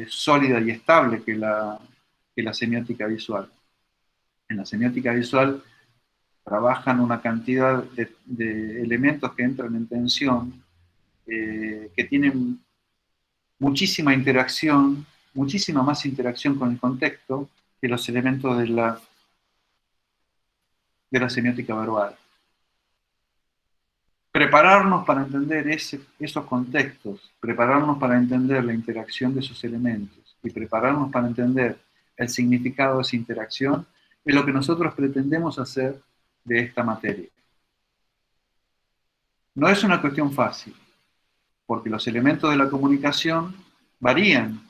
sólida y estable que la semiótica visual. En la semiótica visual trabajan una cantidad de elementos que entran en tensión, que tienen muchísima interacción, muchísima más interacción con el contexto que los elementos de la semiótica verbal. Prepararnos para entender esos contextos, prepararnos para entender la interacción de esos elementos y prepararnos para entender el significado de esa interacción es lo que nosotros pretendemos hacer de esta materia. No es una cuestión fácil, porque los elementos de la comunicación varían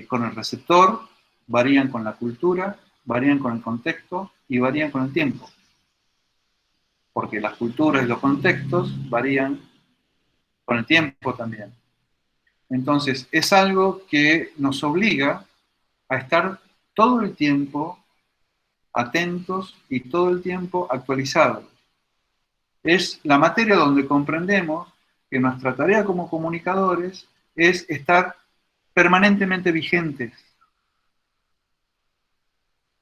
con el receptor, varían con la cultura, varían con el contexto y varían con el tiempo. Porque las culturas y los contextos varían con el tiempo también. Entonces, es algo que nos obliga a estar todo el tiempo atentos y todo el tiempo actualizados. Es la materia donde comprendemos que nuestra tarea como comunicadores es estar permanentemente vigentes.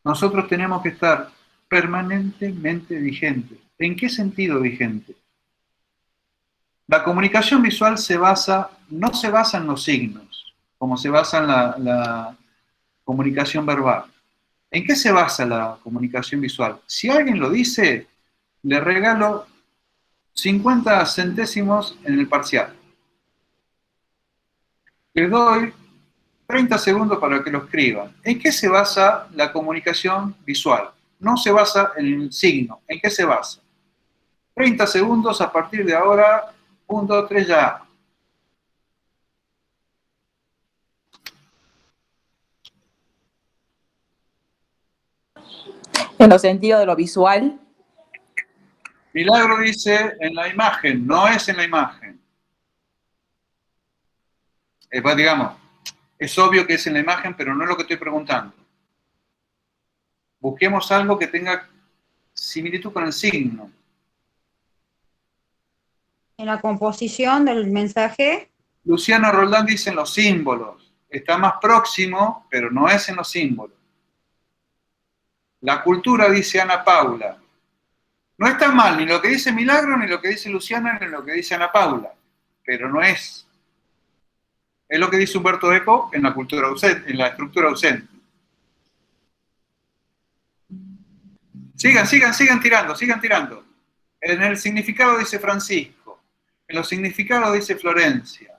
Nosotros tenemos que estar permanentemente vigentes. ¿En qué sentido vigente? La comunicación visual no se basa en los signos, como se basa en la comunicación verbal. ¿En qué se basa la comunicación visual? Si alguien lo dice, le regalo 50 centésimos en el parcial. Les doy 30 segundos para que lo escriban. ¿En qué se basa la comunicación visual? No se basa en el signo. ¿En qué se basa? 30 segundos a partir de ahora, 1, 2, 3, ya. En los sentidos de lo visual. Milagro dice en la imagen, no es en la imagen. Digamos, es obvio que es en la imagen, pero no es lo que estoy preguntando. Busquemos algo que tenga similitud con el signo. En la composición del mensaje. Luciano Roldán dice en los símbolos. Está más próximo, pero no es en los símbolos. La cultura, dice Ana Paula. No está mal ni lo que dice Milagro, ni lo que dice Luciano, ni lo que dice Ana Paula. Pero no es. Es lo que dice Humberto Eco en la cultura ausente, en la estructura ausente. Sigan tirando. En el significado dice Francisco. En los significados dice Florencia.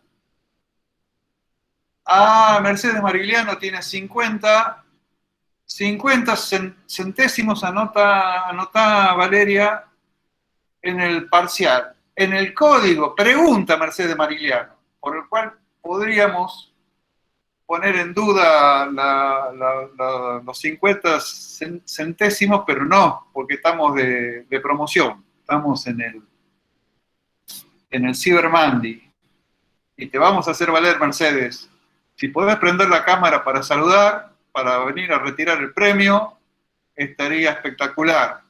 Mercedes Marigliano tiene 50 centésimos, anota Valeria, en el parcial. En el código, pregunta Mercedes Marigliano, por el cual podríamos poner en duda los 50 centésimos, pero no, porque estamos de promoción, estamos en el Cyber Monday. Y te vamos a hacer valer, Mercedes. Si podés prender la cámara para saludar, para venir a retirar el premio, estaría espectacular.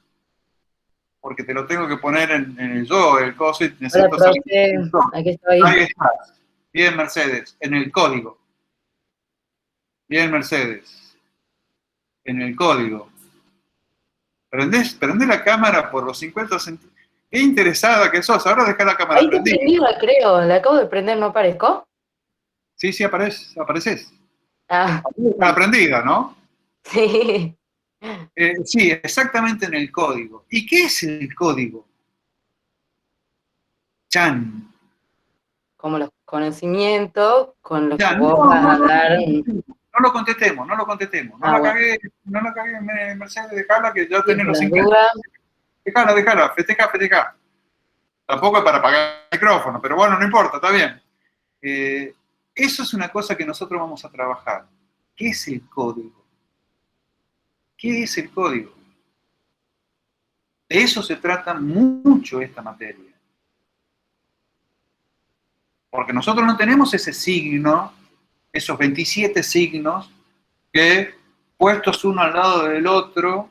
Porque te lo tengo que poner en el coso y necesito Hola, profe, aquí estoy. Ahí estás. Bien, Mercedes, en el código. Bien, Mercedes, en el código. Prendés la cámara por los 50 centímetros. Qué interesada que sos. Ahora deja la cámara Ahí te prendida. prendida, creo. La acabo de prender, ¿no aparezco? Sí, apareces. Ah, Está prendida, ¿no? sí. Sí, exactamente en el código. ¿Y qué es el código? Chan. Como los conocimientos con los que Chan. vos vas a dar. No lo contestemos. No la cagué, Mercedes, dejala que ya tenés los 50. Dejala, festeja. Tampoco es para apagar el micrófono, pero bueno, no importa, está bien. Eso es una cosa que nosotros vamos a trabajar. ¿Qué es el código? ¿Qué es el código? De eso se trata mucho esta materia. Porque nosotros no tenemos ese signo, esos 27 signos que, puestos uno al lado del otro,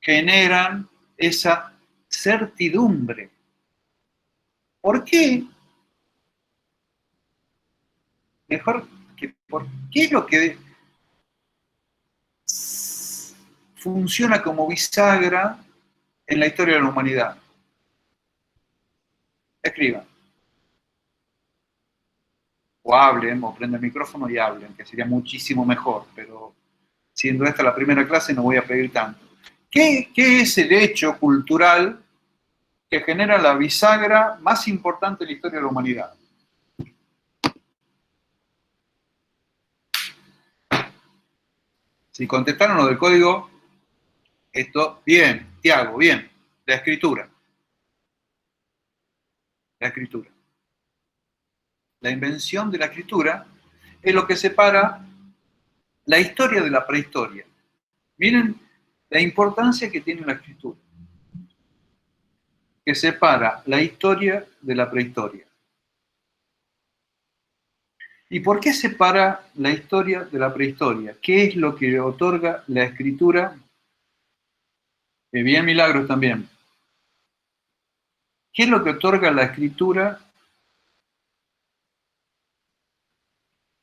generan esa certidumbre. ¿Por qué? ¿Por qué lo que funciona como bisagra en la historia de la humanidad? Escriban. O hablen, o prenden el micrófono y hablen, que sería muchísimo mejor, pero siendo esta la primera clase no voy a pedir tanto. ¿Qué es el hecho cultural que genera la bisagra más importante en la historia de la humanidad? Si contestaron lo del código, esto, bien, Tiago, bien, la escritura. La escritura. La invención de la escritura es lo que separa la historia de la prehistoria. Miren la importancia que tiene la escritura, que separa la historia de la prehistoria. ¿Y por qué separa la historia de la prehistoria? ¿Qué es lo que otorga la escritura? Bien Milagros también. ¿Qué es lo que otorga la escritura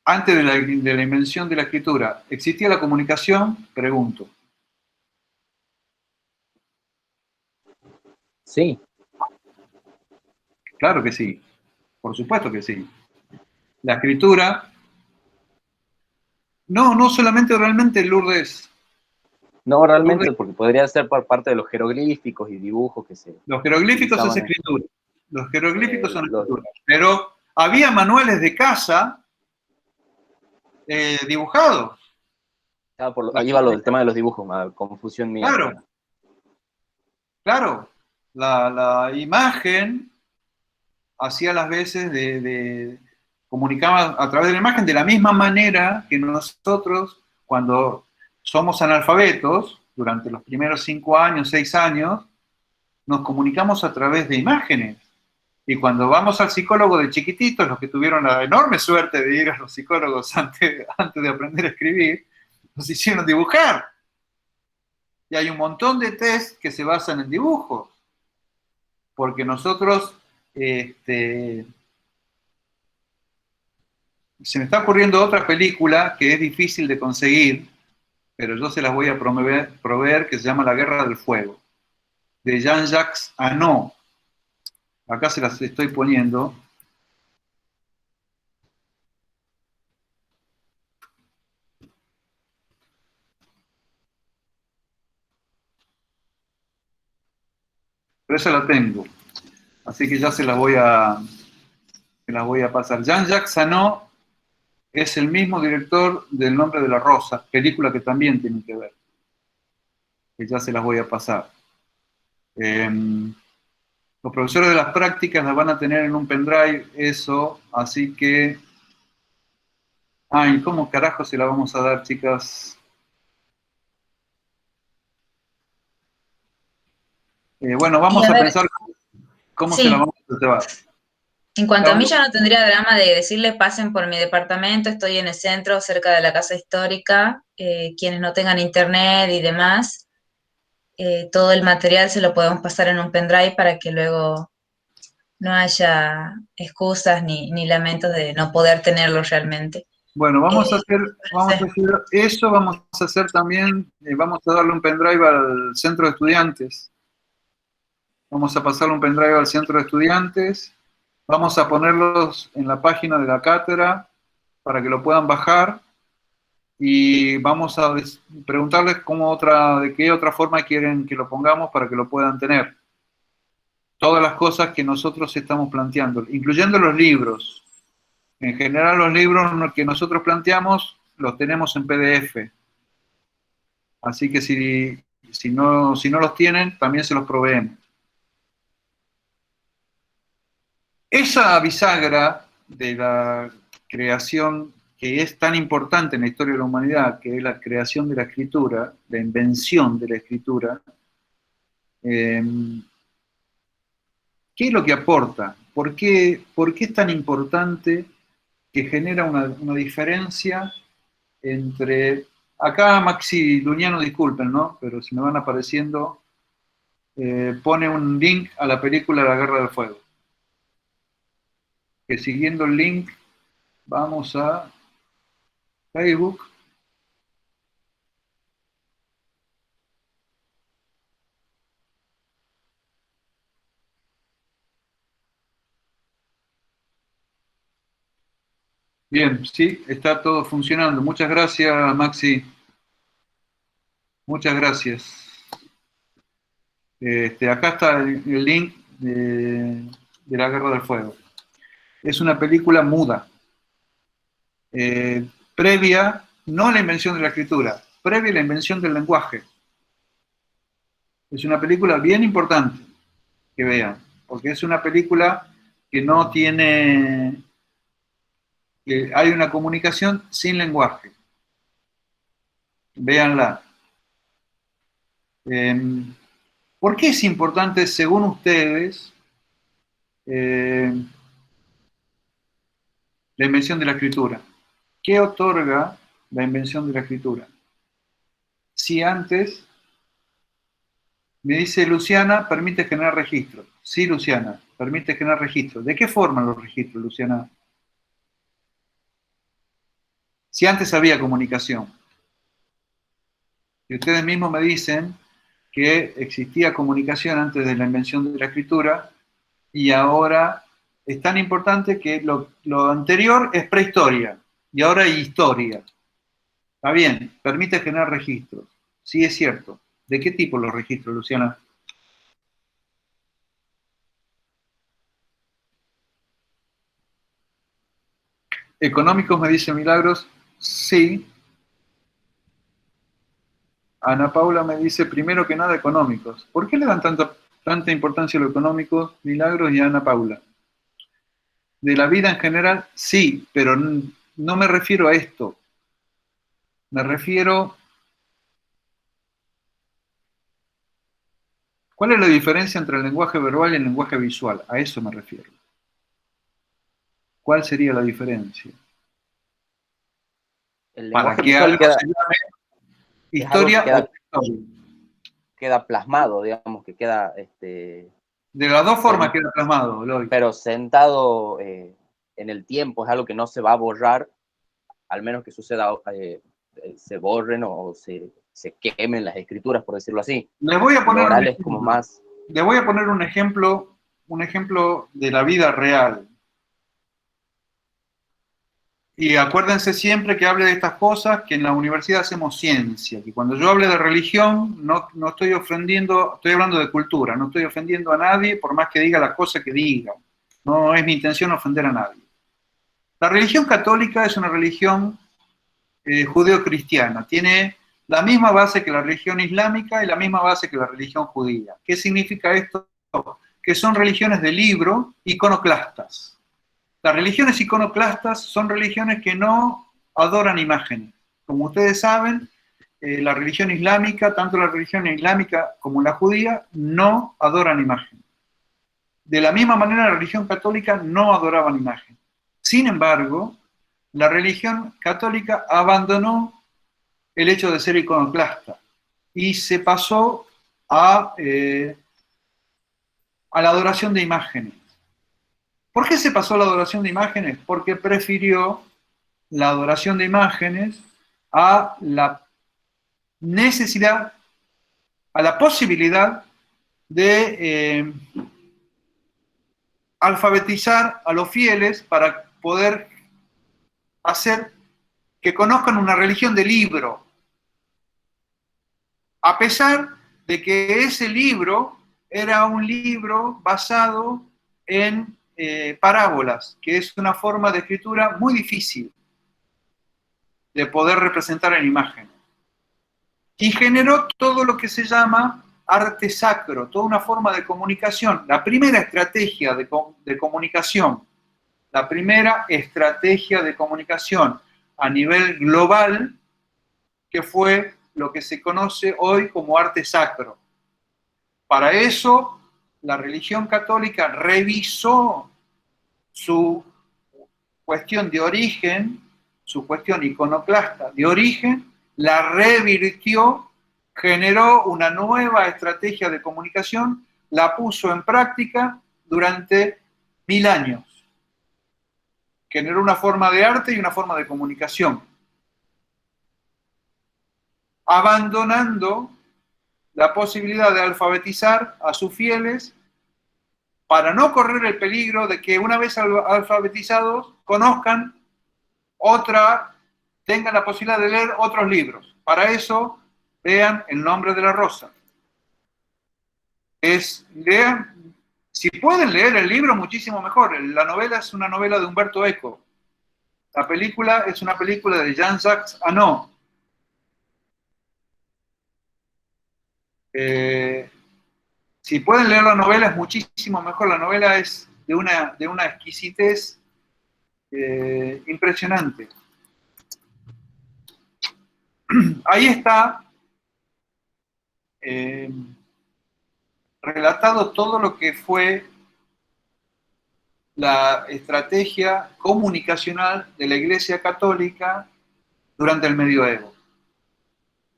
antes de la invención de la escritura? ¿Existía la comunicación? Pregunto. Sí, Claro que sí, por supuesto que sí. La escritura, no solamente realmente Lourdes. no Lourdes, realmente, porque podría ser por parte de los jeroglíficos y dibujos que se los jeroglíficos es utilizaban. escritura. Los jeroglíficos son Los, escritura. Pero había manuales de casa dibujados. ahí va lo del tema de los dibujos, confusión mía. Claro, claro. La imagen hacía las veces comunicaba a través de la imagen de la misma manera que nosotros, cuando somos analfabetos, durante los primeros 5 años, 6 años, nos comunicamos a través de imágenes. Y cuando vamos al psicólogo de chiquititos, los que tuvieron la enorme suerte de ir a los psicólogos antes de aprender a escribir, nos hicieron dibujar. Y hay un montón de test que se basan en dibujos. Porque nosotros, se me está ocurriendo otra película que es difícil de conseguir, pero yo se las voy a proveer, que se llama La Guerra del Fuego, de Jean-Jacques Annaud. Acá se las estoy poniendo. Pero esa la tengo. Así que ya se las voy a pasar. Jean-Jacques Annaud es el mismo director del Nombre de la Rosa, película que también tienen que ver. Que ya se las voy a pasar. Los profesores de las prácticas las van a tener en un pendrive, eso, así que... Ay, ¿cómo carajo se la vamos a dar, chicas? Bueno, Y vamos a a ver, pensar cómo se la sí, vamos a llevar. en cuanto a mí Vamos- ya no tendría drama de decirles pasen por mi departamento, estoy en el centro, cerca de la casa histórica, quienes no tengan internet y demás, todo el material se lo podemos pasar en un pendrive para que luego no haya excusas ni lamentos de no poder tenerlo realmente. Bueno, vamos a Eh, hacer eso, vamos a hacer también, vamos a darle un pendrive al centro de estudiantes. Vamos a pasarle un pendrive al centro de estudiantes. Vamos a ponerlos en la página de la cátedra para que lo puedan bajar. Y vamos a preguntarles de qué otra forma quieren que lo pongamos para que lo puedan tener. Todas las cosas que nosotros estamos planteando, incluyendo los libros. En general los libros que nosotros planteamos los tenemos en PDF. Así que si no los tienen, también se los proveemos. Esa bisagra de la creación que es tan importante en la historia de la humanidad, que es la creación de la escritura, la invención de la escritura, ¿qué es lo que aporta? ¿Por qué es tan importante que genera una diferencia entre... Acá Maxi Luñano, disculpen, ¿no? Pero si me van apareciendo, pone un link a la película La Guerra del Fuego. Que siguiendo el link vamos a Facebook. Bien, sí, está todo funcionando. Muchas gracias, Maxi. Muchas gracias. Acá está el link de La Guerra del Fuego. Es una película muda. Previa, no a la invención de la escritura, previa a la invención del lenguaje. Es una película bien importante que vean, porque es una película que no tiene... que hay una comunicación sin lenguaje. Véanla. ¿Por qué es importante, según ustedes, la invención de la escritura. ¿Qué otorga la invención de la escritura? Si antes me dice Luciana, permite generar registros. Sí, Luciana, permite generar registros. ¿De qué forma los registros, Luciana? Si antes había comunicación. Y ustedes mismos me dicen que existía comunicación antes de la invención de la escritura y ahora es tan importante que lo anterior es prehistoria y ahora hay historia. Está bien, permite generar registros. Sí, es cierto. ¿De qué tipo los registros, Luciana? ¿Económicos, me dice Milagros? Sí. Ana Paula me dice, primero que nada, económicos. ¿Por qué le dan tanta importancia a lo económico, Milagros y a Ana Paula? De la vida en general, sí, pero no me refiero a esto. Me refiero... ¿Cuál es la diferencia entre el lenguaje verbal y el lenguaje visual? A eso me refiero. ¿Cuál sería la diferencia? El Para lenguaje que visual algo se llame historia queda, o historia. queda plasmado, digamos, que queda, De las dos formas queda plasmado, Eloy. pero sentado en el tiempo, es algo que no se va a borrar, al menos que suceda, se borren o se quemen las escrituras, por decirlo así. Les voy a poner Lo un oral es ejemplo. como más... Les voy a poner un ejemplo de la vida real. Y acuérdense siempre que hable de estas cosas, que en la universidad hacemos ciencia, que cuando yo hable de religión no estoy ofendiendo, estoy hablando de cultura, no estoy ofendiendo a nadie por más que diga la cosa que diga. No es mi intención ofender a nadie. La religión católica es una religión judeo-cristiana, tiene la misma base que la religión islámica y la misma base que la religión judía. ¿Qué significa esto? Que son religiones de libro iconoclastas. Las religiones iconoclastas son religiones que no adoran imágenes. Como ustedes saben, la religión islámica, tanto la religión islámica como la judía, no adoran imágenes. De la misma manera, la religión católica no adoraban imágenes. Sin embargo, la religión católica abandonó el hecho de ser iconoclasta y se pasó a la adoración de imágenes. ¿Por qué se pasó a la adoración de imágenes? Porque prefirió la adoración de imágenes a la necesidad, a la posibilidad de alfabetizar a los fieles para poder hacer que conozcan una religión de libro, a pesar de que ese libro era un libro basado en parábolas, que es una forma de escritura muy difícil de poder representar en imagen. Y generó todo lo que se llama arte sacro, toda una forma de comunicación. La primera estrategia de comunicación, la primera estrategia de comunicación a nivel global, que fue lo que se conoce hoy como arte sacro. Para eso, la religión católica revisó su cuestión de origen, su cuestión iconoclasta de origen, la revirtió, generó una nueva estrategia de comunicación, la puso en práctica durante 1000 años. Generó una forma de arte y una forma de comunicación, abandonando la posibilidad de alfabetizar a sus fieles para no correr el peligro de que una vez alfabetizados conozcan tengan la posibilidad de leer otros libros. Para eso, vean El nombre de la rosa. Lean, si pueden leer el libro, muchísimo mejor. La novela es una novela de Umberto Eco. La película es una película de Jean-Jacques Annaud. Si pueden leer la novela es muchísimo mejor. La novela es de una exquisitez impresionante. Ahí está relatado todo lo que fue la estrategia comunicacional de la Iglesia Católica durante el medioevo.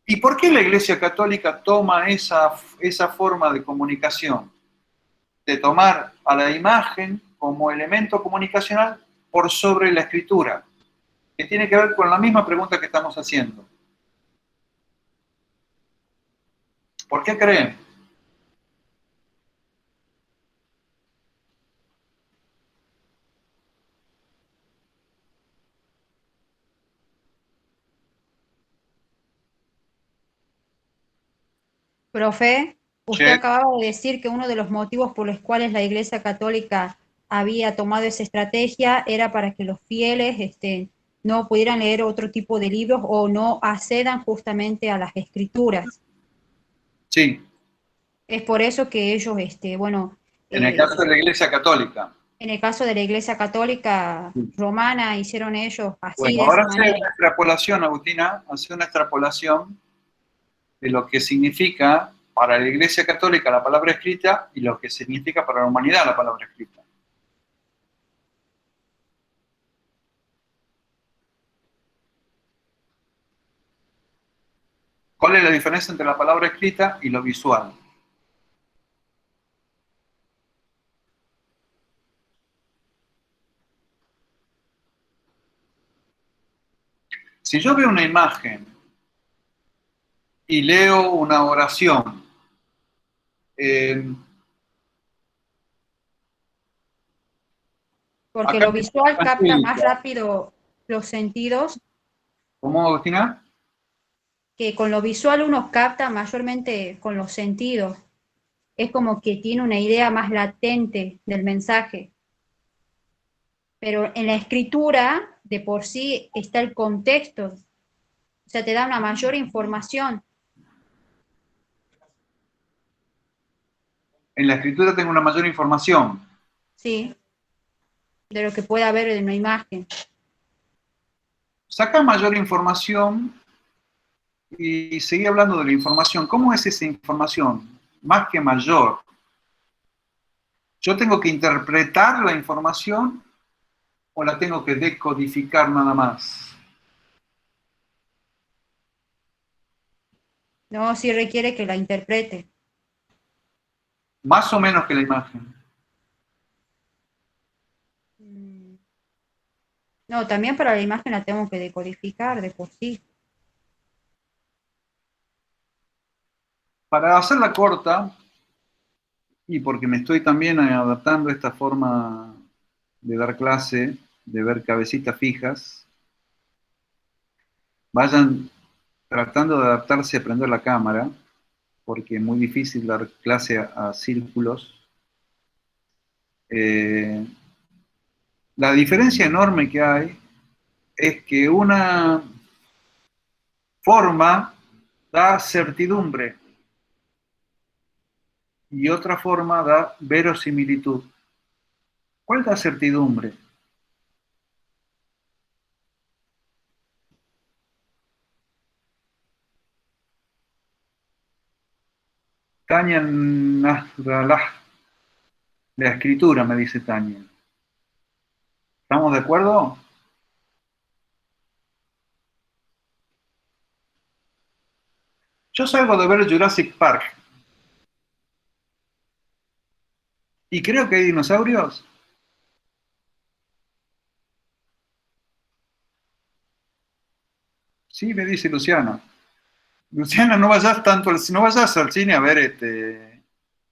¿Y por qué la Iglesia Católica toma esa forma de comunicación? De tomar a la imagen como elemento comunicacional por sobre la escritura, que tiene que ver con la misma pregunta que estamos haciendo. ¿Por qué creen? Profe, usted Che, acababa de decir que uno de los motivos por los cuales la Iglesia Católica había tomado esa estrategia era para que los fieles no pudieran leer otro tipo de libros o no accedan justamente a las escrituras. sí, Es por eso que ellos, bueno, en el caso de la Iglesia Católica. en el caso de la Iglesia Católica Sí. Romana, hicieron ellos así, Bueno, de esa ahora hace manera. una extrapolación, Agustina, hace una extrapolación de lo que significa para la Iglesia Católica la palabra escrita y lo que significa para la humanidad la palabra escrita. ¿Cuál es la diferencia entre la palabra escrita y lo visual? Si yo veo una imagen y leo una oración, Porque acá lo visual está capta más escrito. rápido los sentidos, ¿Cómo, Agustina? que con lo visual uno capta mayormente con los sentidos. Es como que tiene una idea más latente del mensaje. Pero en la escritura, de por sí, está el contexto. O sea, te da una mayor información. En la escritura tengo una mayor información. Sí, de lo que puede haber en una imagen. Saca mayor información y seguí hablando de la información. ¿Cómo es esa información? Más que mayor. ¿Yo tengo que interpretar la información o la tengo que decodificar nada más? No, sí requiere que la interprete. Más o menos que la imagen. No, también para la imagen la tengo que decodificar de por sí. Para hacerla corta, y porque me estoy también adaptando a esta forma de dar clase, de ver cabecitas fijas, vayan tratando de adaptarse a prender la cámara, porque es muy difícil dar clase a círculos. La diferencia enorme que hay es que una forma da certidumbre y otra forma da verosimilitud. ¿Cuál da certidumbre? Tania Nasrallah, la escritura, me dice Tania. ¿Estamos de acuerdo? Yo salgo de ver Jurassic Park y creo que hay dinosaurios. Sí, me dice Luciana. Luciana, no vayas tanto no vayas al cine a ver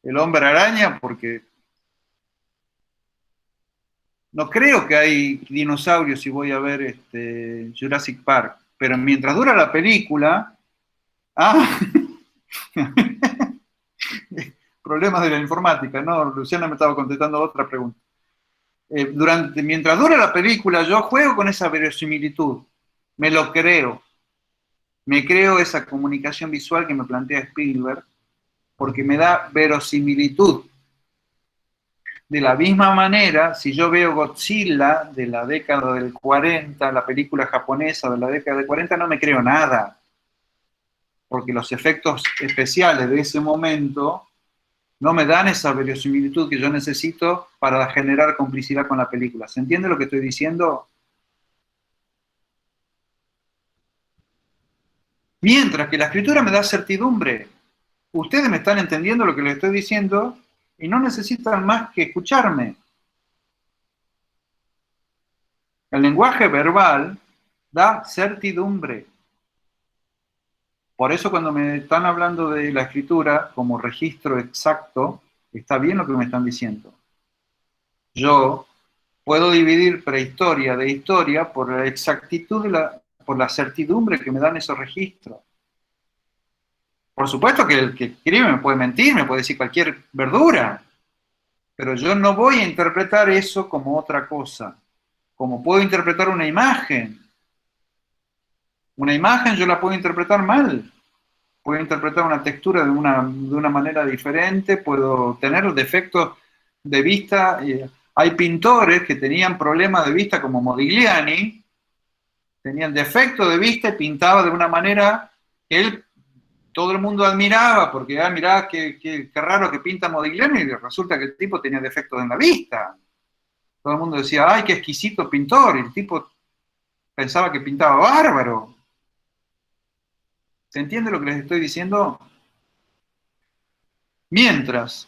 el Hombre Araña porque no creo que hay dinosaurios si voy a ver Jurassic Park. Pero mientras dura la película, problemas de la informática, no, Luciana me estaba contestando otra pregunta. Mientras dura la película, yo juego con esa verosimilitud, me lo creo. Me creo esa comunicación visual que me plantea Spielberg, porque me da verosimilitud. De la misma manera, si yo veo Godzilla de la década del 40, la película japonesa de la década del 40, no me creo nada, porque los efectos especiales de ese momento No me dan esa verosimilitud que yo necesito para generar complicidad con la película. ¿Se entiende lo que estoy diciendo? Mientras que la escritura me da certidumbre. Ustedes me están entendiendo lo que les estoy diciendo y no necesitan más que escucharme. El lenguaje verbal da certidumbre. Por eso cuando me están hablando de la escritura como registro exacto, está bien lo que me están diciendo. Yo puedo dividir prehistoria de historia por la exactitud, por la certidumbre que me dan esos registros. Por supuesto que el que escribe me puede mentir, me puede decir cualquier verdura, pero yo no voy a interpretar eso como otra cosa. Como puedo interpretar una imagen. Una imagen yo la puedo interpretar mal. Puedo interpretar una textura de una manera diferente, puedo tener defectos de vista. Hay pintores que tenían problemas de vista como Modigliani, tenían defectos de vista y pintaba de una manera que todo el mundo admiraba, porque mirá qué raro que pinta Modigliani, y resulta que el tipo tenía defectos en la vista. Todo el mundo decía, ¡ay, qué exquisito pintor! Y el tipo pensaba que pintaba bárbaro. ¿Se entiende lo que les estoy diciendo? Mientras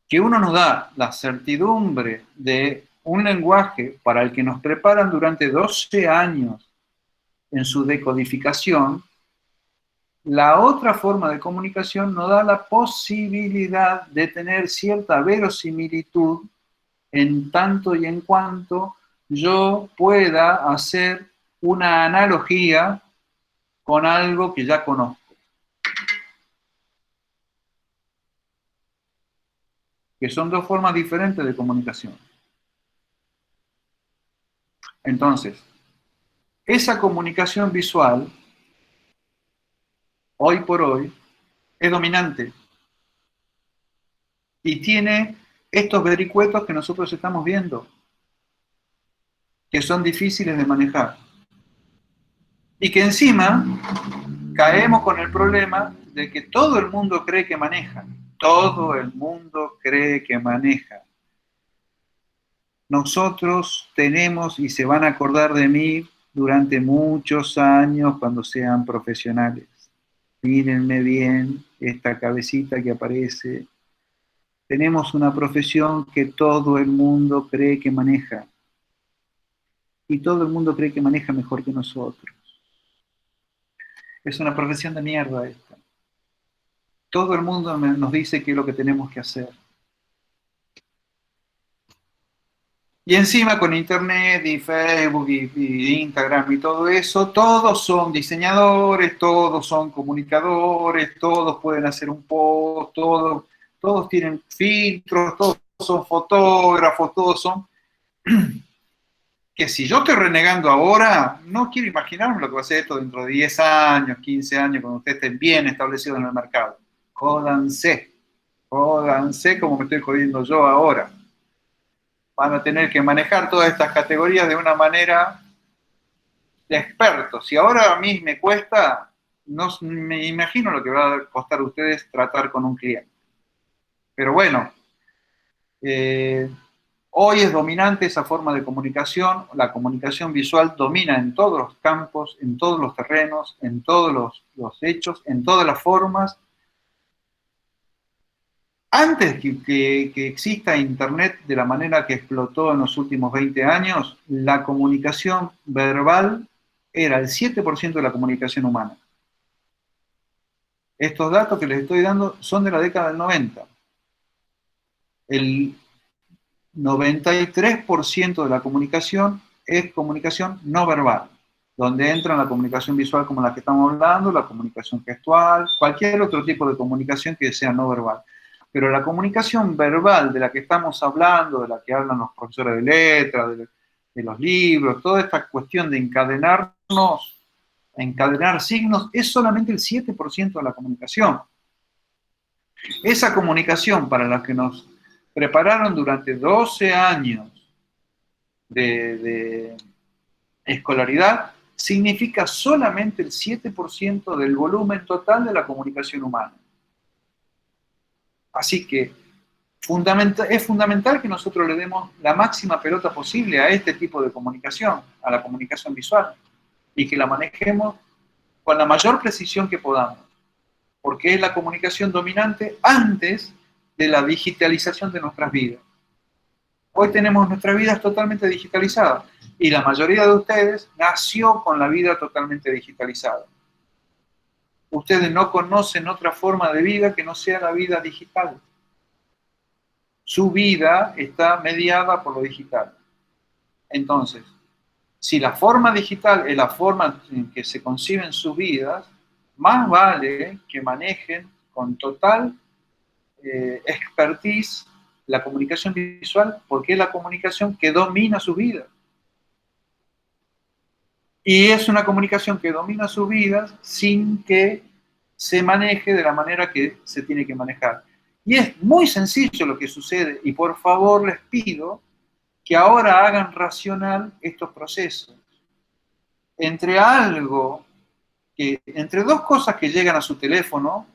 que uno nos da la certidumbre de un lenguaje para el que nos preparan durante 12 años en su decodificación, la otra forma de comunicación nos da la posibilidad de tener cierta verosimilitud en tanto y en cuanto yo pueda hacer una analogía con algo que ya conozco. Que son dos formas diferentes de comunicación. Entonces, esa comunicación visual, hoy por hoy, es dominante. Y tiene estos vericuetos que nosotros estamos viendo, que son difíciles de manejar. Y que encima caemos con el problema de que todo el mundo cree que maneja. Todo el mundo cree que maneja. Nosotros tenemos, y se van a acordar de mí durante muchos años cuando sean profesionales. Mírenme bien esta cabecita que aparece. Tenemos una profesión que todo el mundo cree que maneja. Y todo el mundo cree que maneja mejor que nosotros. Es una profesión de mierda esta. Todo el mundo nos dice qué es lo que tenemos que hacer. Y encima con Internet y Facebook y Instagram y todo eso, todos son diseñadores, todos son comunicadores, todos pueden hacer un post, todos tienen filtros, todos son fotógrafos, todos son... que si yo estoy renegando ahora, no quiero imaginarme lo que va a ser esto dentro de 10 años, 15 años, cuando ustedes estén bien establecidos en el mercado. Jódanse como me estoy jodiendo yo ahora. Van a tener que manejar todas estas categorías de una manera de expertos. Si ahora a mí me cuesta, no me imagino lo que va a costar a ustedes tratar con un cliente. Pero bueno, hoy es dominante esa forma de comunicación. La comunicación visual domina en todos los campos, en todos los terrenos, en todos los hechos, en todas las formas. Antes que exista Internet de la manera que explotó en los últimos 20 años, la comunicación verbal era el 7% de la comunicación humana. Estos datos que les estoy dando son de la década del 90. El 93% de la comunicación es comunicación no verbal, donde entra la comunicación visual como la que estamos hablando, la comunicación gestual, cualquier otro tipo de comunicación que sea no verbal. Pero la comunicación verbal de la que estamos hablando, de la que hablan los profesores de letras, de los libros, toda esta cuestión de encadenar signos, es solamente el 7% de la comunicación. Esa comunicación para la que nos prepararon durante 12 años de escolaridad, significa solamente el 7% del volumen total de la comunicación humana. Así que es fundamental que nosotros le demos la máxima pelota posible a este tipo de comunicación, a la comunicación visual, y que la manejemos con la mayor precisión que podamos, porque es la comunicación dominante antes de la digitalización de nuestras vidas. Hoy tenemos nuestras vidas totalmente digitalizadas, y la mayoría de ustedes nació con la vida totalmente digitalizada. Ustedes no conocen otra forma de vida que no sea la vida digital. Su vida está mediada por lo digital. Entonces, si la forma digital es la forma en que se conciben sus vidas, más vale que manejen con total expertise la comunicación visual, porque es la comunicación que domina su vida. Y es una comunicación que domina sus vidas sin que se maneje de la manera que se tiene que manejar. Y es muy sencillo lo que sucede, y por favor les pido que ahora hagan racional estos procesos. Entre dos cosas que llegan a su teléfono,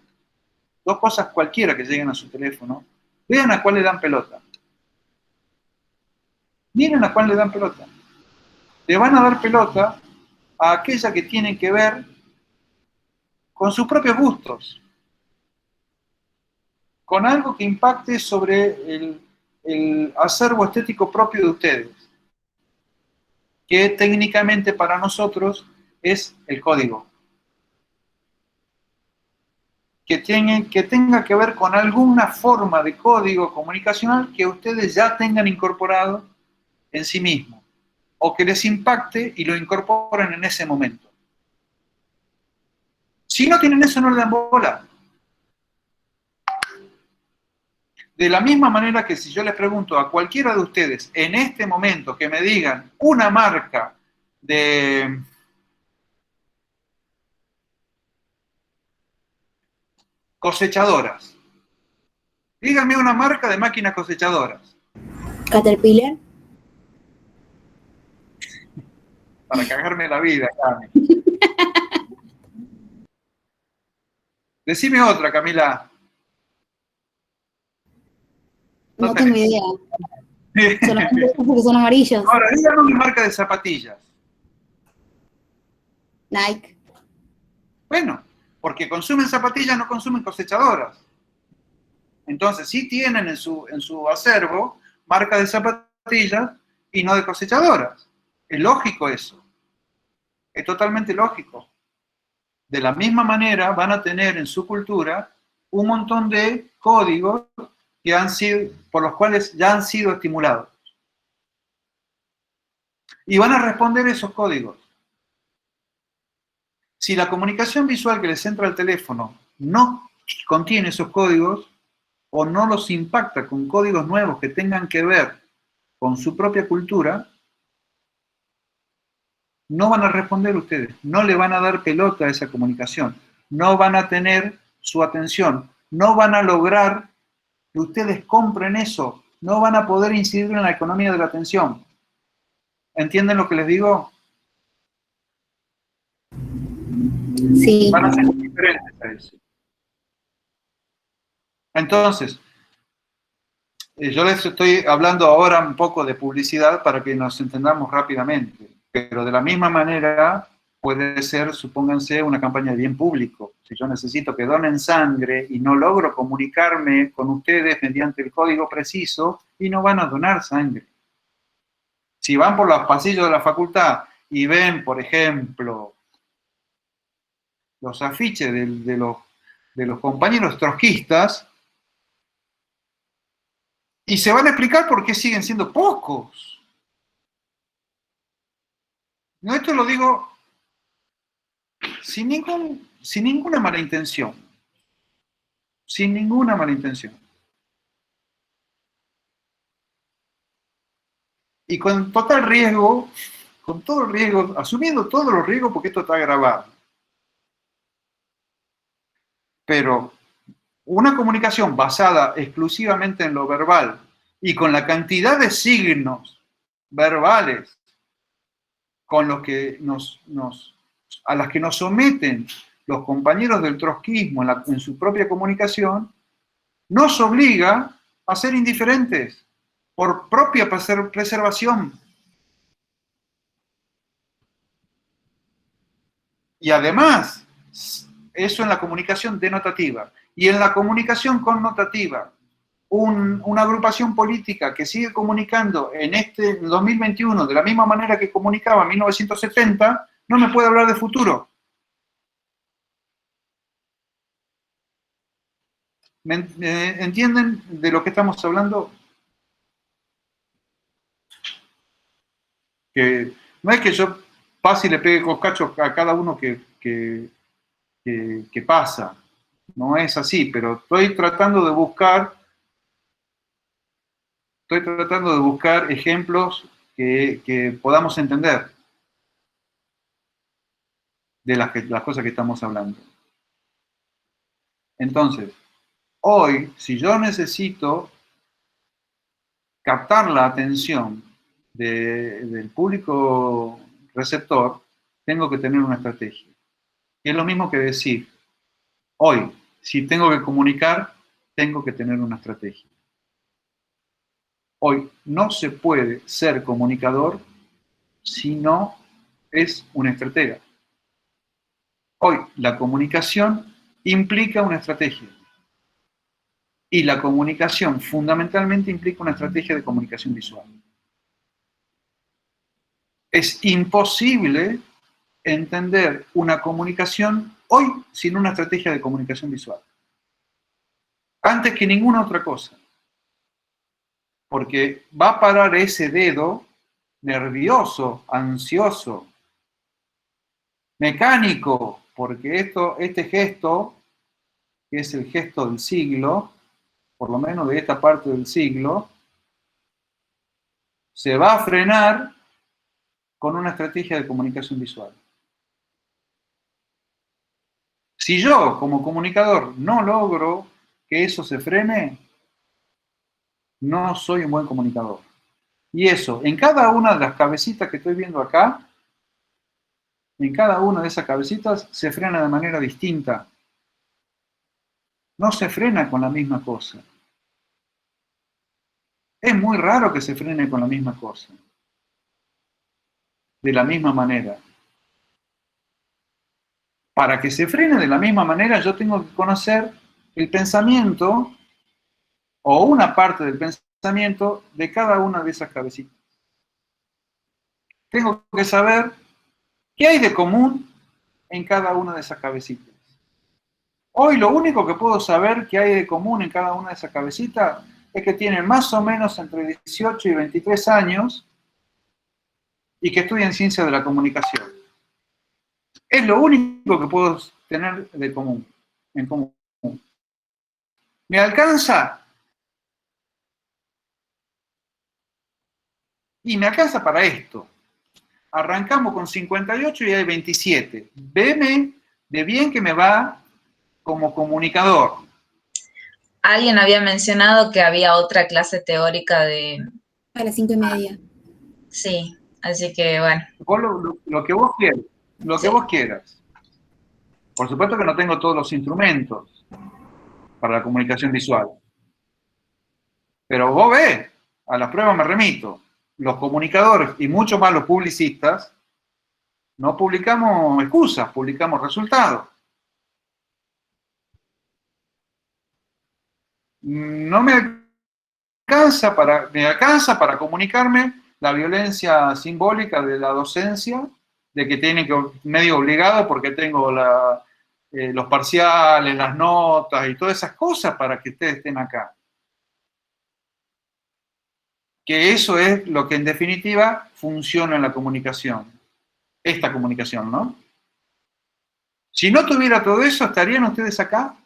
dos cosas cualquiera que lleguen a su teléfono, vean a cuál le dan pelota. Miren a cuál le dan pelota. Le van a dar pelota a aquella que tiene que ver con sus propios gustos, con algo que impacte sobre el acervo estético propio de ustedes, que técnicamente para nosotros es el código. Que tenga que ver con alguna forma de código comunicacional que ustedes ya tengan incorporado en sí mismos, o que les impacte y lo incorporen en ese momento. Si no tienen eso, no le dan bola. De la misma manera que si yo les pregunto a cualquiera de ustedes en este momento que me digan una marca de cosechadoras. Díganme una marca de máquinas cosechadoras. Caterpillar. Para cagarme la vida, Cami. Decime otra, Camila. No tengo idea. Solamente porque son amarillos. Ahora, díganme una marca de zapatillas. Nike. Bueno, porque consumen zapatillas, no consumen cosechadoras. Entonces, sí tienen en su acervo marca de zapatillas y no de cosechadoras. Es lógico eso. Es totalmente lógico. De la misma manera van a tener en su cultura un montón de códigos que por los cuales ya han sido estimulados. Y van a responder esos códigos. Si la comunicación visual que les entra al teléfono no contiene esos códigos o no los impacta con códigos nuevos que tengan que ver con su propia cultura, no van a responder ustedes, no le van a dar pelota a esa comunicación, no van a tener su atención, no van a lograr que ustedes compren eso, no van a poder incidir en la economía de la atención. ¿Entienden lo que les digo? Sí. Van a ser diferentes a eso. Entonces, yo les estoy hablando ahora un poco de publicidad para que nos entendamos rápidamente, pero de la misma manera puede ser, supónganse, una campaña de bien público. Si yo necesito que donen sangre y no logro comunicarme con ustedes mediante el código preciso, y no van a donar sangre. Si van por los pasillos de la facultad y ven, por ejemplo, los afiches de los compañeros trotskistas, y se van a explicar por qué siguen siendo pocos. No, esto lo digo sin ninguna mala intención. Sin ninguna mala intención. Y con total riesgo, con todo el riesgo, asumiendo todos los riesgos porque esto está grabado. Pero una comunicación basada exclusivamente en lo verbal y con la cantidad de signos verbales con los que a las que nos someten los compañeros del trotskismo en su propia comunicación, nos obliga a ser indiferentes por propia preservación. Y además, eso en la comunicación denotativa. Y en la comunicación connotativa, una agrupación política que sigue comunicando en este 2021 de la misma manera que comunicaba en 1970, no me puede hablar de futuro. ¿Me entienden de lo que estamos hablando? Que no es que yo pase y le pegue coscacho a cada uno que pasa. No es así, pero estoy tratando de buscar ejemplos que podamos entender de las cosas que estamos hablando. Entonces, hoy, si yo necesito captar la atención del público receptor, tengo que tener una estrategia. Y es lo mismo que decir, hoy, si tengo que comunicar, tengo que tener una estrategia. Hoy no se puede ser comunicador si no es un estratega. Hoy la comunicación implica una estrategia. Y la comunicación fundamentalmente implica una estrategia de comunicación visual. Es imposible entender una comunicación hoy sin una estrategia de comunicación visual. Antes que ninguna otra cosa. Porque va a parar ese dedo nervioso, ansioso, mecánico, porque este gesto, que es el gesto del siglo, por lo menos de esta parte del siglo, se va a frenar con una estrategia de comunicación visual. Si yo, como comunicador, no logro que eso se frene, no soy un buen comunicador. Y eso, en cada una de las cabecitas que estoy viendo acá, en cada una de esas cabecitas se frena de manera distinta. No se frena con la misma cosa. Es muy raro que se frene con la misma cosa. De la misma manera. Para que se frene de la misma manera, yo tengo que conocer el pensamiento o una parte del pensamiento de cada una de esas cabecitas. Tengo que saber qué hay de común en cada una de esas cabecitas. Hoy lo único que puedo saber que hay de común en cada una de esas cabecitas es que tienen más o menos entre 18 y 23 años y que estudian ciencia de la comunicación. Es lo único que puedo tener de común, en común. ¿Me alcanza? Y me alcanza para esto. Arrancamos con 58 y hay 27. Veme de bien que me va como comunicador. Alguien había mencionado que había otra clase teórica de... A las 5:30. Sí, así que bueno. Vos lo que vos quieras. Lo que vos quieras. Por supuesto que no tengo todos los instrumentos para la comunicación visual. Pero vos ves, a las pruebas me remito. Los comunicadores y mucho más los publicistas no publicamos excusas, publicamos resultados. No me alcanza para comunicarme la violencia simbólica de la docencia, de que tiene que medio obligado porque tengo los parciales, las notas y todas esas cosas para que ustedes estén acá. Que eso es lo que en definitiva funciona en la comunicación. Esta comunicación, ¿no? Si no tuviera todo eso, ¿estarían ustedes acá?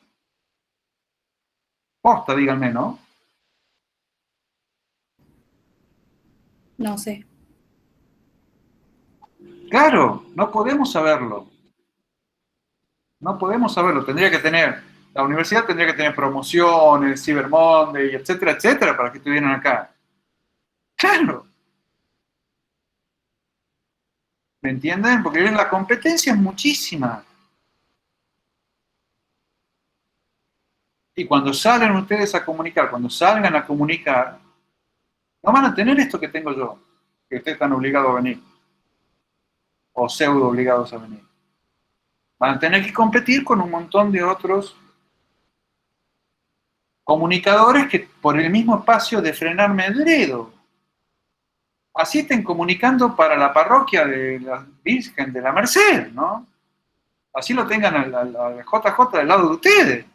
Posta, díganme, ¿no? No sé. Claro, no podemos saberlo. No podemos saberlo. La universidad tendría que tener promociones, Cyber Monday, etcétera, etcétera, para que estuvieran acá. Claro. ¿Me entienden? Porque la competencia es muchísima. Y cuando salen ustedes a comunicar, cuando salgan a comunicar, no van a tener esto que tengo yo, que ustedes están obligados a venir, o pseudo obligados a venir. Van a tener que competir con un montón de otros comunicadores que por el mismo espacio de frenarme el dedo. Así estén comunicando para la parroquia de la Virgen de la Merced, ¿no? Así lo tengan al JJ del lado de ustedes.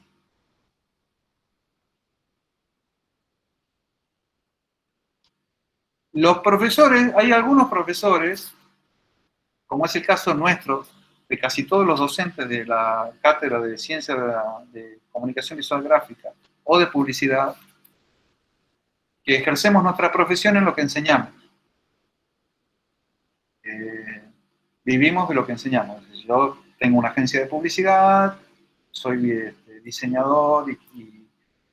Los profesores, hay algunos profesores, como es el caso nuestro, de casi todos los docentes de la cátedra de Ciencia de Comunicación Visual Gráfica o de Publicidad, que ejercemos nuestra profesión en lo que enseñamos. Vivimos de lo que enseñamos. Yo tengo una agencia de publicidad, soy diseñador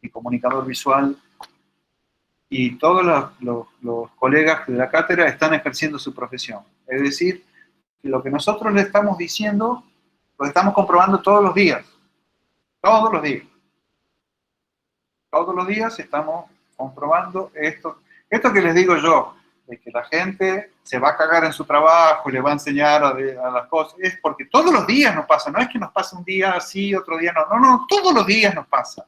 y comunicador visual, y todos los colegas de la cátedra están ejerciendo su profesión. Es decir, que lo que nosotros le estamos diciendo, lo estamos comprobando todos los días. Todos los días. Todos los días estamos comprobando esto. Esto que les digo yo, de que la gente se va a cagar en su trabajo y le va a enseñar a las cosas, es porque todos los días nos pasa. No es que nos pase un día así, otro día no. No, todos los días nos pasa.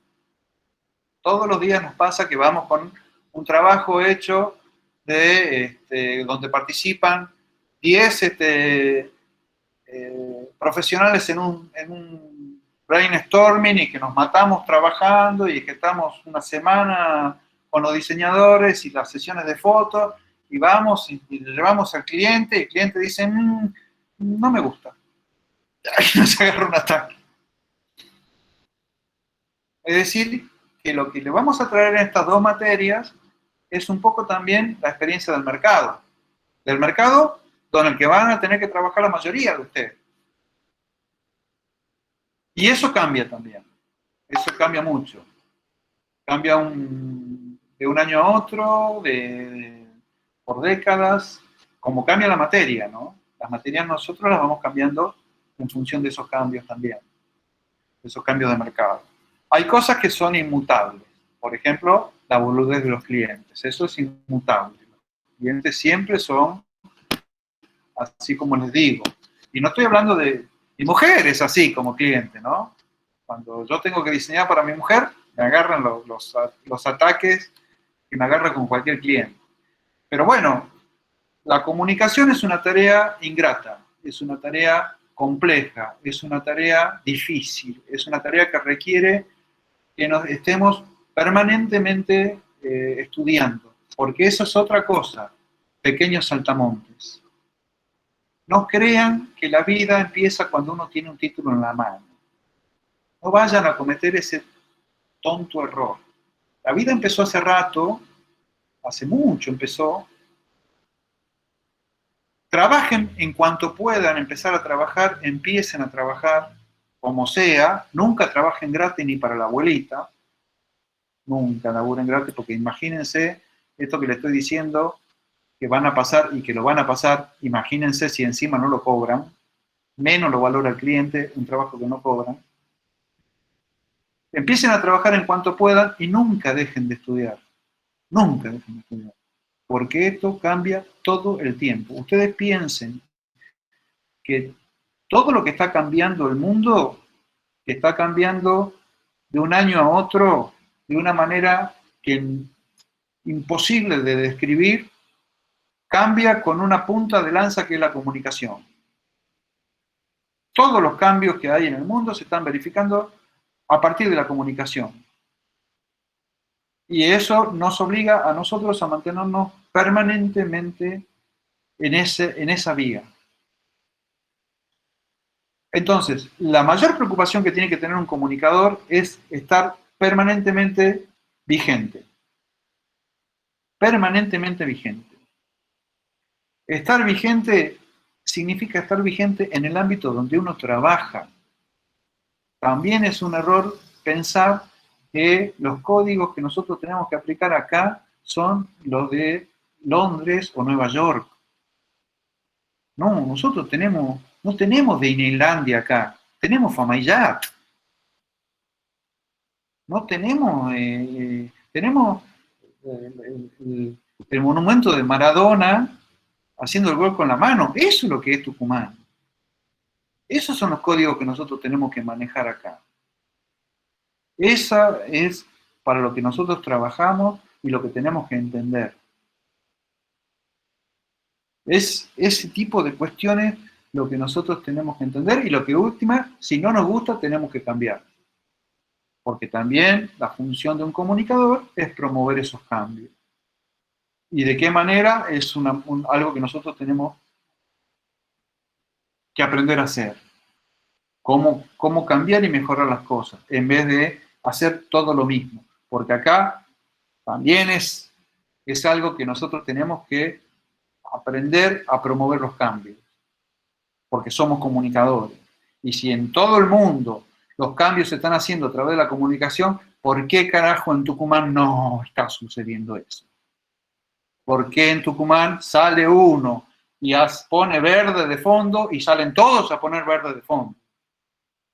Todos los días nos pasa que vamos con un trabajo hecho de donde participan 10 profesionales en un brainstorming y que nos matamos trabajando y que estamos una semana con los diseñadores y las sesiones de fotos y vamos y le llevamos al cliente y el cliente dice, no me gusta. Ahí nos agarra un ataque. Es decir, que lo que le vamos a traer en estas dos materias es un poco también la experiencia del mercado. Del mercado con el que van a tener que trabajar la mayoría de ustedes. Y eso cambia también. Eso cambia mucho. Cambia de un año a otro, por décadas, como cambia la materia, ¿no? Las materias nosotros las vamos cambiando en función de esos cambios también. De esos cambios de mercado. Hay cosas que son inmutables. Por ejemplo, la boludez de los clientes. Eso es inmutable. Los clientes siempre son así como les digo. Y no estoy hablando de mujeres así como cliente, ¿no? Cuando yo tengo que diseñar para mi mujer, me agarran los ataques que me agarran con cualquier cliente. Pero bueno, la comunicación es una tarea ingrata, es una tarea compleja, es una tarea difícil, es una tarea que requiere que nos estemos permanentemente estudiando, porque eso es otra cosa, pequeños saltamontes. No crean que la vida empieza cuando uno tiene un título en la mano. No vayan a cometer ese tonto error. La vida empezó hace rato, hace mucho empezó. Trabajen en cuanto puedan empezar a trabajar, empiecen a trabajar como sea. Nunca trabajen gratis ni para la abuelita. Nunca laburen gratis, porque imagínense esto que le estoy diciendo, que van a pasar y que lo van a pasar, imagínense si encima no lo cobran, menos lo valora el cliente, un trabajo que no cobran. Empiecen a trabajar en cuanto puedan y nunca dejen de estudiar. Nunca dejen de estudiar. Porque esto cambia todo el tiempo. Ustedes piensen que todo lo que está cambiando el mundo, que está cambiando de un año a otro de una manera imposible de describir, cambia con una punta de lanza que es la comunicación. Todos los cambios que hay en el mundo se están verificando a partir de la comunicación. Y eso nos obliga a nosotros a mantenernos permanentemente en esa vía. Entonces, la mayor preocupación que tiene que tener un comunicador es estar permanentemente vigente. Permanentemente vigente. Estar vigente significa estar vigente en el ámbito donde uno trabaja. También es un error pensar que los códigos que nosotros tenemos que aplicar acá son los de Londres o Nueva York. No, nosotros no tenemos Disneylandia acá, tenemos Famayat. no tenemos, tenemos el monumento de Maradona haciendo el gol con la mano. Eso es lo que es Tucumán. Esos son los códigos que nosotros tenemos que manejar acá. Esa es para lo que nosotros trabajamos y lo que tenemos que entender. Es ese tipo de cuestiones lo que nosotros tenemos que entender y lo que última, si no nos gusta, tenemos que cambiar. Porque también la función de un comunicador es promover esos cambios. ¿Y de qué manera? Es algo que nosotros tenemos que aprender a hacer. Cómo cambiar y mejorar las cosas, en vez de hacer todo lo mismo. Porque acá también es algo que nosotros tenemos que aprender a promover los cambios. Porque somos comunicadores. Y si en todo el mundo los cambios se están haciendo a través de la comunicación, ¿por qué carajo en Tucumán no está sucediendo eso? ¿Por qué en Tucumán sale uno y pone verde de fondo y salen todos a poner verde de fondo?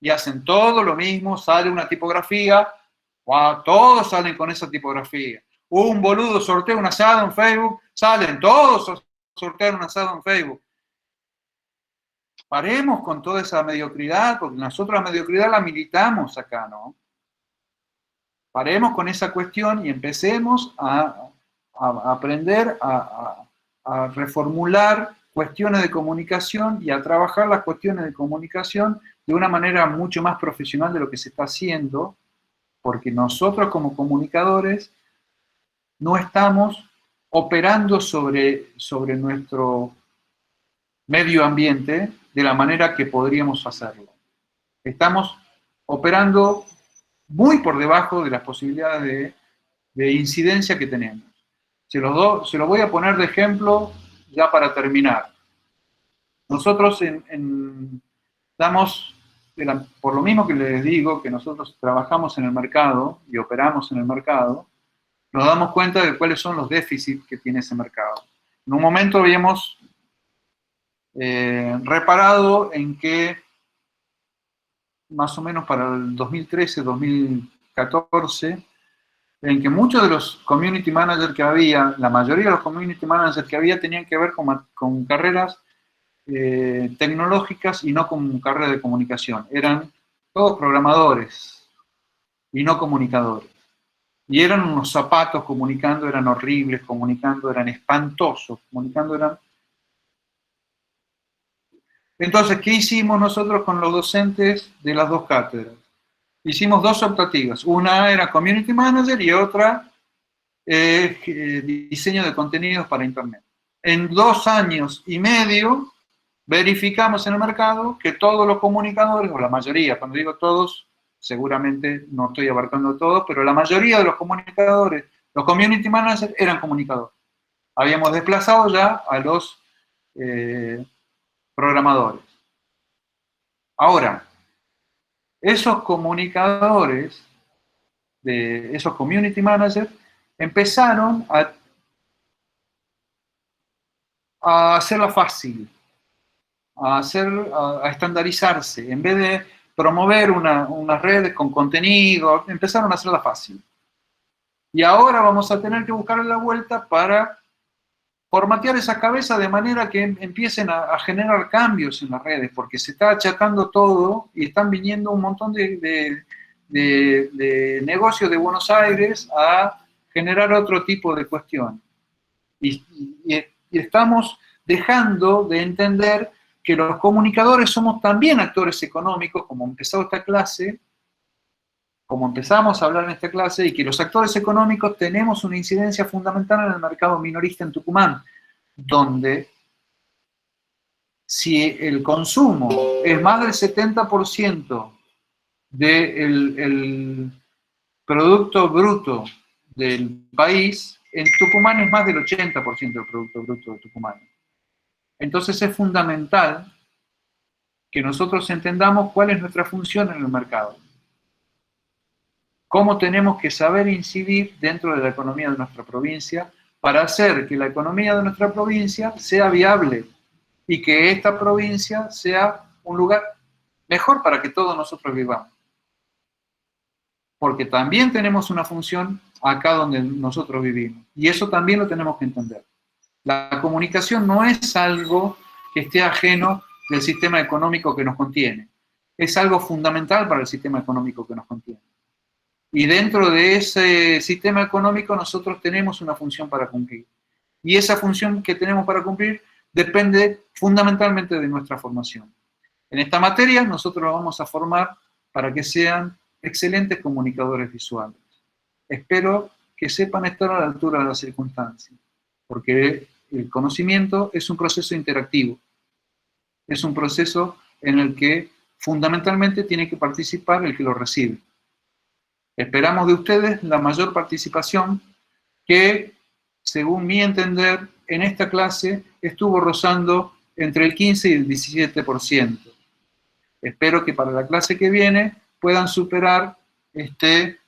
Y hacen todo lo mismo, sale una tipografía, wow, todos salen con esa tipografía. Un boludo sortea un asado en Facebook, salen todos a sortear un asado en Facebook. Paremos con toda esa mediocridad, porque nosotros la mediocridad la militamos acá, ¿no? Paremos con esa cuestión y empecemos a aprender a reformular cuestiones de comunicación y a trabajar las cuestiones de comunicación de una manera mucho más profesional de lo que se está haciendo, porque nosotros como comunicadores no estamos operando sobre nuestro medio ambiente de la manera que podríamos hacerlo. Estamos operando muy por debajo de las posibilidades de incidencia que tenemos. Se lo voy a poner de ejemplo ya para terminar. Nosotros damos, por lo mismo que les digo, que nosotros trabajamos en el mercado y operamos en el mercado, nos damos cuenta de cuáles son los déficits que tiene ese mercado. En un momento habíamos reparado en que más o menos para el 2013-2014, en que muchos de los community managers que había, la mayoría de los community managers que había tenían que ver con carreras tecnológicas y no con carreras de comunicación. Eran todos programadores y no comunicadores. Y eran unos zapatos comunicando, eran horribles, comunicando, eran espantosos, comunicando eran... Entonces, ¿qué hicimos nosotros con los docentes de las dos cátedras? Hicimos dos optativas. Una era Community Manager y otra diseño de contenidos para Internet. En 2 años y medio verificamos en el mercado que todos los comunicadores, o la mayoría, cuando digo todos, seguramente no estoy abarcando todos, pero la mayoría de los comunicadores, los Community Managers, eran comunicadores. Habíamos desplazado ya a los programadores. Ahora, esos comunicadores, esos community managers, empezaron a hacerla fácil, a estandarizarse. En vez de promover unas redes con contenido, empezaron a hacerla fácil. Y ahora vamos a tener que buscarle la vuelta para formatear esa cabeza de manera que empiecen a generar cambios en las redes, porque se está achatando todo y están viniendo un montón de negocios de Buenos Aires a generar otro tipo de cuestión. Y estamos dejando de entender que los comunicadores somos también actores económicos, como empezó esta clase, como empezamos a hablar en esta clase, y que los actores económicos tenemos una incidencia fundamental en el mercado minorista en Tucumán, donde si el consumo es más del 70% del Producto Bruto del país, en Tucumán es más del 80% del Producto Bruto de Tucumán. Entonces es fundamental que nosotros entendamos cuál es nuestra función en el mercado. Cómo tenemos que saber incidir dentro de la economía de nuestra provincia para hacer que la economía de nuestra provincia sea viable y que esta provincia sea un lugar mejor para que todos nosotros vivamos. porque también tenemos una función acá donde nosotros vivimos. Y eso también lo tenemos que entender. La comunicación no es algo que esté ajeno del sistema económico que nos contiene. Es algo fundamental para el sistema económico que nos contiene. Y dentro de ese sistema económico nosotros tenemos una función para cumplir. Y esa función que tenemos para cumplir depende fundamentalmente de nuestra formación. En esta materia nosotros los vamos a formar para que sean excelentes comunicadores visuales. Espero que sepan estar a la altura de las circunstancias, porque el conocimiento es un proceso interactivo. Es un proceso en el que fundamentalmente tiene que participar el que lo recibe. Esperamos de ustedes la mayor participación que, según mi entender, en esta clase estuvo rozando entre el 15 y el 17%. Espero que para la clase que viene puedan superar este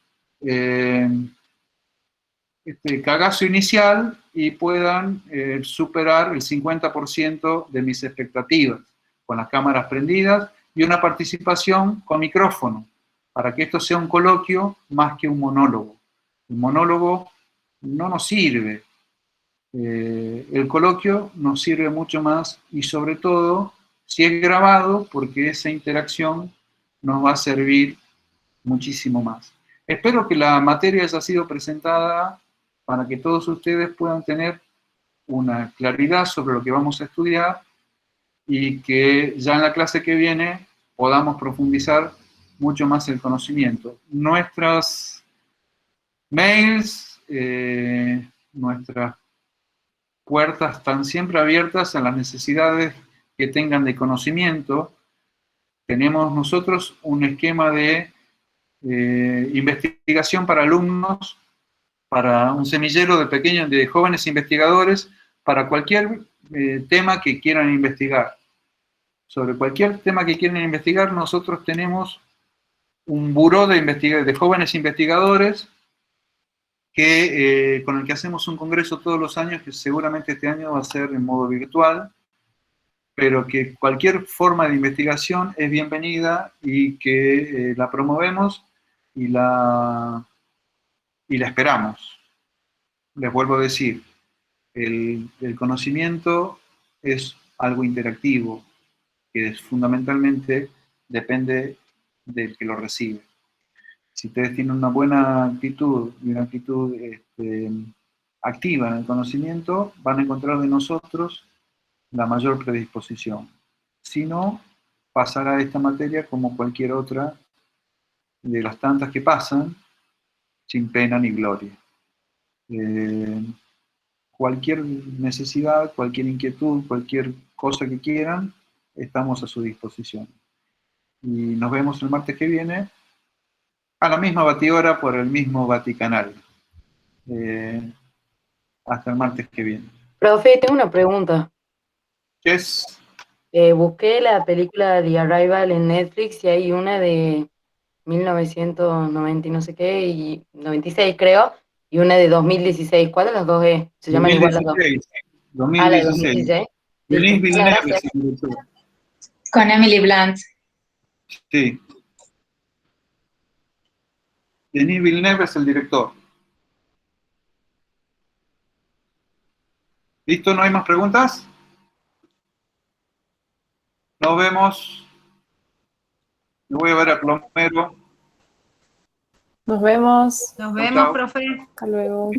cagazo inicial y puedan superar el 50% de mis expectativas, con las cámaras prendidas y una participación con micrófono, para que esto sea un coloquio más que un monólogo. El monólogo no nos sirve. El coloquio nos sirve mucho más y sobre todo si es grabado, porque esa interacción nos va a servir muchísimo más. Espero que la materia haya sido presentada para que todos ustedes puedan tener una claridad sobre lo que vamos a estudiar y que ya en la clase que viene podamos profundizar mucho más el conocimiento. Nuestras mails, nuestras puertas están siempre abiertas a las necesidades que tengan de conocimiento. Tenemos nosotros un esquema de investigación para alumnos, para un semillero de jóvenes investigadores, para cualquier tema que quieran investigar. Sobre cualquier tema que quieran investigar, nosotros tenemos un buró de jóvenes investigadores con el que hacemos un congreso todos los años, que seguramente este año va a ser en modo virtual, pero que cualquier forma de investigación es bienvenida y que la promovemos y la esperamos. Les vuelvo a decir, el conocimiento es algo interactivo, que fundamentalmente depende del que lo recibe. Si ustedes tienen una buena actitud y una actitud activa en el conocimiento, van a encontrar de nosotros la mayor predisposición. Si no, pasará esta materia como cualquier otra de las tantas que pasan, sin pena ni gloria. Cualquier necesidad, cualquier inquietud, cualquier cosa que quieran, estamos a su disposición. Y nos vemos el martes que viene, a la misma batihora por el mismo Vaticanal. Hasta el martes que viene. Profe, tengo una pregunta. Yes. Busqué la película The Arrival en Netflix y hay una de 1990 y no sé qué, y 96 creo, y una de 2016. ¿Cuál de las dos es? Se llaman igual las dos. 2016. Ah, la de 2016. Denis Villeneuve Gracias. es el director. Con Emily Blunt. Sí. Denis Villeneuve es el director. ¿Listo? ¿No hay más preguntas? Nos vemos. Me voy a ver a Plomero. Nos vemos. Nos Chau, vemos, chau. profe. Hasta luego.